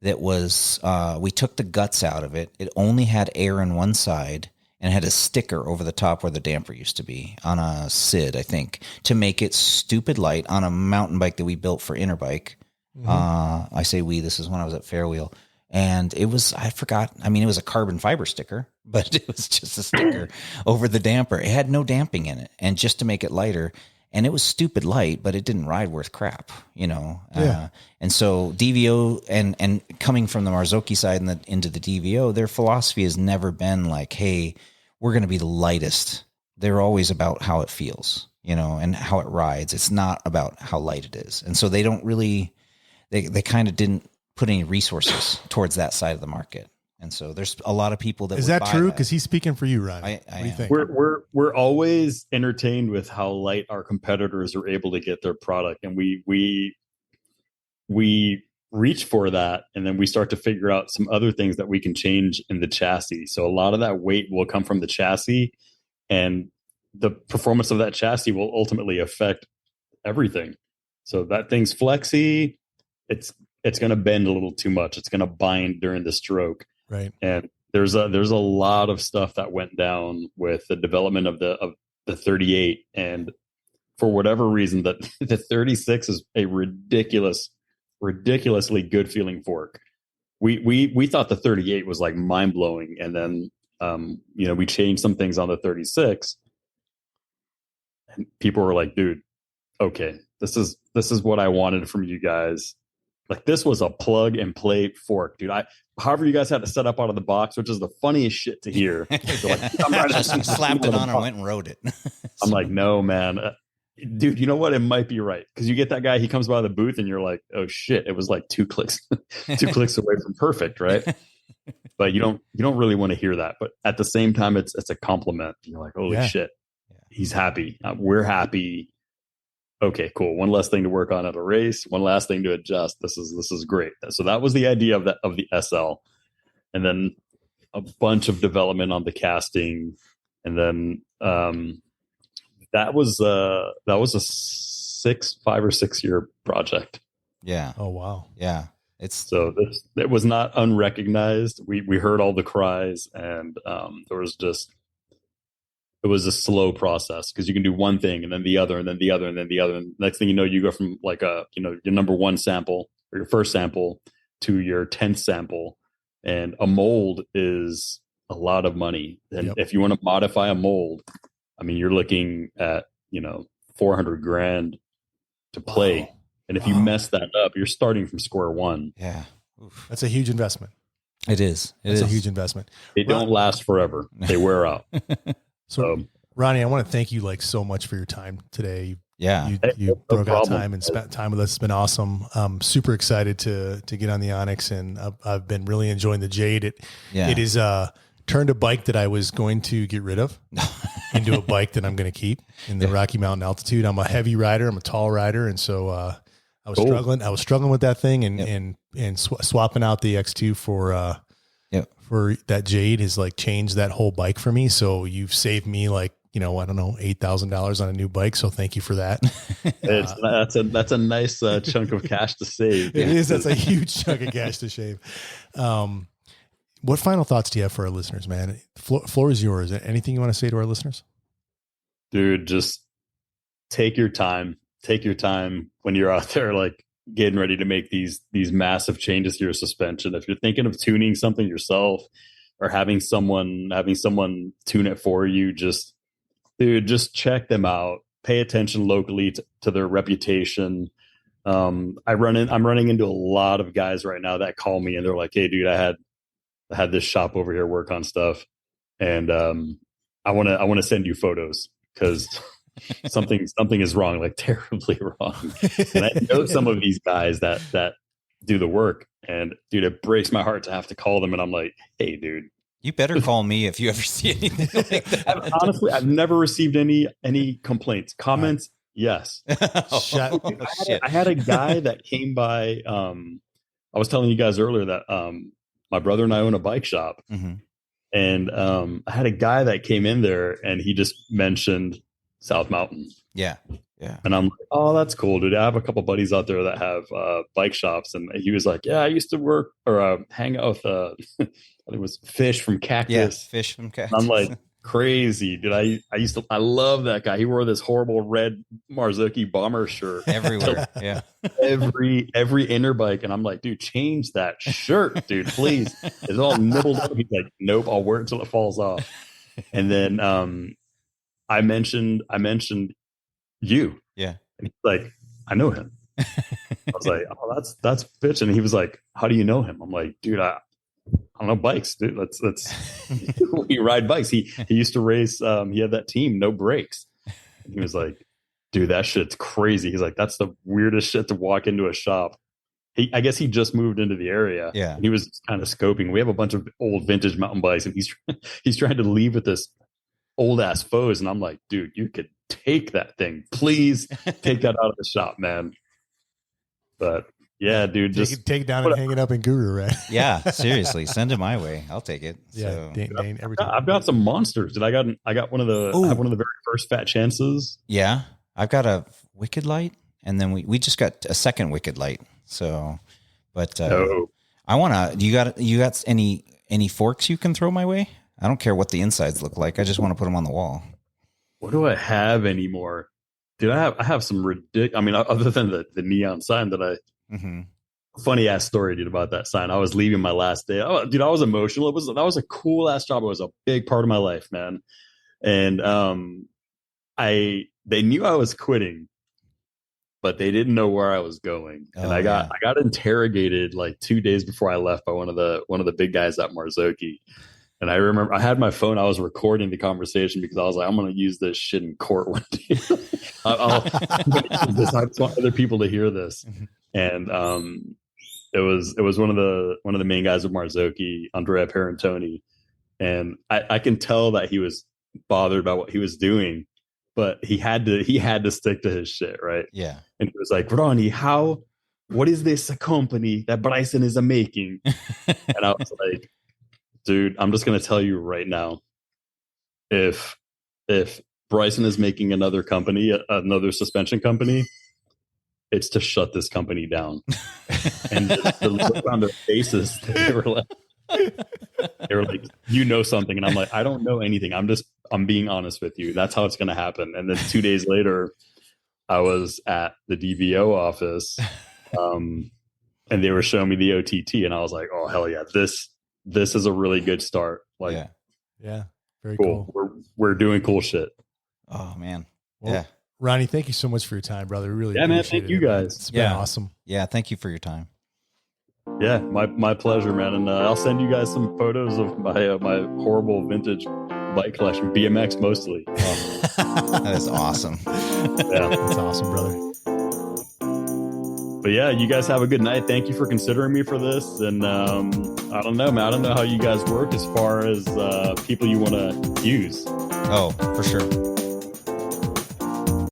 That was we took the guts out of it. It only had air in one side and had a sticker over the top where the damper used to be on a SID, I think, to make it stupid light on a mountain bike that we built for Interbike. Mm-hmm. I say we. This is when I was at Fairwheel. And it was, I forgot, it was a carbon fiber sticker, but it was just a sticker over the damper. It had no damping in it. And just to make it lighter, and it was stupid light, but it didn't ride worth crap, Yeah. And so DVO and coming from the Marzocchi side and into the DVO, their philosophy has never been like, hey, we're going to be the lightest. They're always about how it feels, and how it rides. It's not about how light it is. And so they don't really, they kind of didn't put any resources towards that side of the market. And so there's a lot of people that is that true? Because he's speaking for you, Ronnie. What do you think? We're always entertained with how light our competitors are able to get their product, and we reach for that, and then we start to figure out some other things that we can change in the chassis. So a lot of that weight will come from the chassis, and the performance of that chassis will ultimately affect everything. So that thing's flexy. It's going to bend a little too much. It's going to bind during the stroke. Right. And there's a lot of stuff that went down with the development of the 38. And for whatever reason, that the 36 is a ridiculously good feeling fork. We thought the 38 was like mind blowing. And then, we changed some things on the 36 and people were like, dude, okay, this is what I wanted from you guys. Like, this was a plug and play fork, dude. However you guys had to set up out of the box, which is the funniest shit to hear. So like, just slapped it on and went and rode it. I'm like, no, man. Dude, you know what? It might be right. Because you get that guy, he comes by the booth and you're like, oh shit, it was like two clicks away from perfect, right? But you don't really want to hear that. But at the same time, it's a compliment. You're like, holy shit, he's happy. We're happy. Okay, cool. One less thing to work on at a race. One last thing to adjust. This is great. So that was the idea of the SL, and then a bunch of development on the casting, and then that was a 5 or 6 year project. Yeah. Oh wow. Yeah. It was not unrecognized. We heard all the cries, and it was a slow process because you can do one thing and then the other and then the other and then the other. And next thing you know, you go from like your number one sample or your first sample to your 10th sample. And a mold is a lot of money. And if you want to modify a mold, you're looking at, $400,000 to play. Wow. And if you mess that up, you're starting from square one. Yeah. Oof. That's a huge investment. It is. It's a huge investment. They don't last forever. They wear out. So, Ronnie, I want to thank you so much for your time today. Yeah. You broke out time and spent time with us. It's been awesome. I'm super excited to get on the Onyx, and I've been really enjoying the Jade. It is turned a bike that I was going to get rid of into a bike that I'm going to keep in the Rocky Mountain altitude. I'm a heavy rider. I'm a tall rider. And so, I was struggling. I was struggling with that thing and swapping out the X2 for that Jade has changed that whole bike for me. So you've saved me I don't know, $8,000 on a new bike. So thank you for that. That's a nice chunk of cash to save. It is. That's a huge chunk of cash to save. What final thoughts do you have for our listeners, man? Floor is yours. Anything you want to say to our listeners? Dude, just take your time. Take your time when you're out there, getting ready to make these massive changes to your suspension. If you're thinking of tuning something yourself or having someone tune it for you, just check them out. Pay attention locally to their reputation. I'm running into a lot of guys right now that call me and they're like, hey dude, I had this shop over here work on stuff. And I want to send you photos because something is wrong, like terribly wrong. And I know some of these guys that do the work, and dude, it breaks my heart to have to call them. And I'm like, hey, dude, you better call me if you ever see anything like that. Honestly, I've never received any complaints, comments. Yes. I had a guy that came by. I was telling you guys earlier that my brother and I own a bike shop. Mm-hmm. And I had a guy that came in there and he just mentioned South Mountain. Yeah. Yeah. And I'm like, oh, that's cool, dude. I have a couple buddies out there that have bike shops. And he was like, yeah, I used to work or hang out with, I think it was Fish from Cactus. Yeah, Fish from Cactus. And I'm like, crazy, dude. I love that guy. He wore this horrible red Marzocchi bomber shirt everywhere. Yeah. Every Interbike. And I'm like, dude, change that shirt, dude, please. It's all nibbled up. He's like, nope, I'll wear it until it falls off. And then I mentioned you. Yeah. And he's like, I know him. I was like, oh, that's Pitch. And he was like, how do you know him? I'm like, dude, I don't know bikes, dude. Let's we ride bikes. He used to race. He had that team, No Brakes. And he was like, dude, that shit's crazy. He's like, that's the weirdest shit to walk into a shop. I guess he just moved into the area. Yeah. And he was kind of scoping. We have a bunch of old vintage mountain bikes, and he's trying to leave with this old ass foes. And I'm like, dude, you could take that thing. Please take that out of the shop, man. But yeah, dude, just take it down and hang it up in Guru, right? Yeah, seriously, send it my way. I'll take it. Yeah, so. Dane, I've got some monsters. I got one of the very first Fat Chances. Yeah, I've got a Wicked Light, and then we just got a second Wicked Light. So, but I want to. You got any forks you can throw my way? I don't care what the insides look like. I just want to put them on the wall. What do I have anymore? Dude, I have some ridiculous. I mean, other than the neon sign that I. Mm-hmm. Funny ass story, dude, about that sign. I was leaving my last day. Oh, dude, I was emotional. That was a cool ass job. It was a big part of my life, man. And they knew I was quitting, but they didn't know where I was going. And I got interrogated like 2 days before I left by one of the big guys at Marzocchi. And I remember I had my phone. I was recording the conversation because I was like, I'm going to use this shit in court one day. I just want other people to hear this. And it was one of the main guys of Marzocchi, Andrea Parentoni, and I can tell that he was bothered by what he was doing, but he had to stick to his shit, right? Yeah. And he was like, Ronnie, what is this company that Bryson is making? And I was like, dude, I'm just gonna tell you right now, if Bryson is making another company, another suspension company, it's to shut this company down. And the look on their faces, they were like, you know something. And I'm like, I don't know anything. I'm being honest with you. That's how it's going to happen. And then 2 days later, I was at the DVO office, and they were showing me the OTT, and I was like, oh, hell yeah. This is a really good start. Like, yeah. Very cool. We're doing cool shit. Oh man. Well, yeah. Ronnie, thank you so much for your time, brother. Really, man. Thank you guys. It's been awesome. Yeah, thank you for your time. Yeah, my pleasure, man. And I'll send you guys some photos of my horrible vintage bike collection, BMX mostly. That is awesome. Yeah, that's awesome, brother. But yeah, you guys have a good night. Thank you for considering me for this. And I don't know, man. I don't know how you guys work as far as people you want to use. Oh, for sure.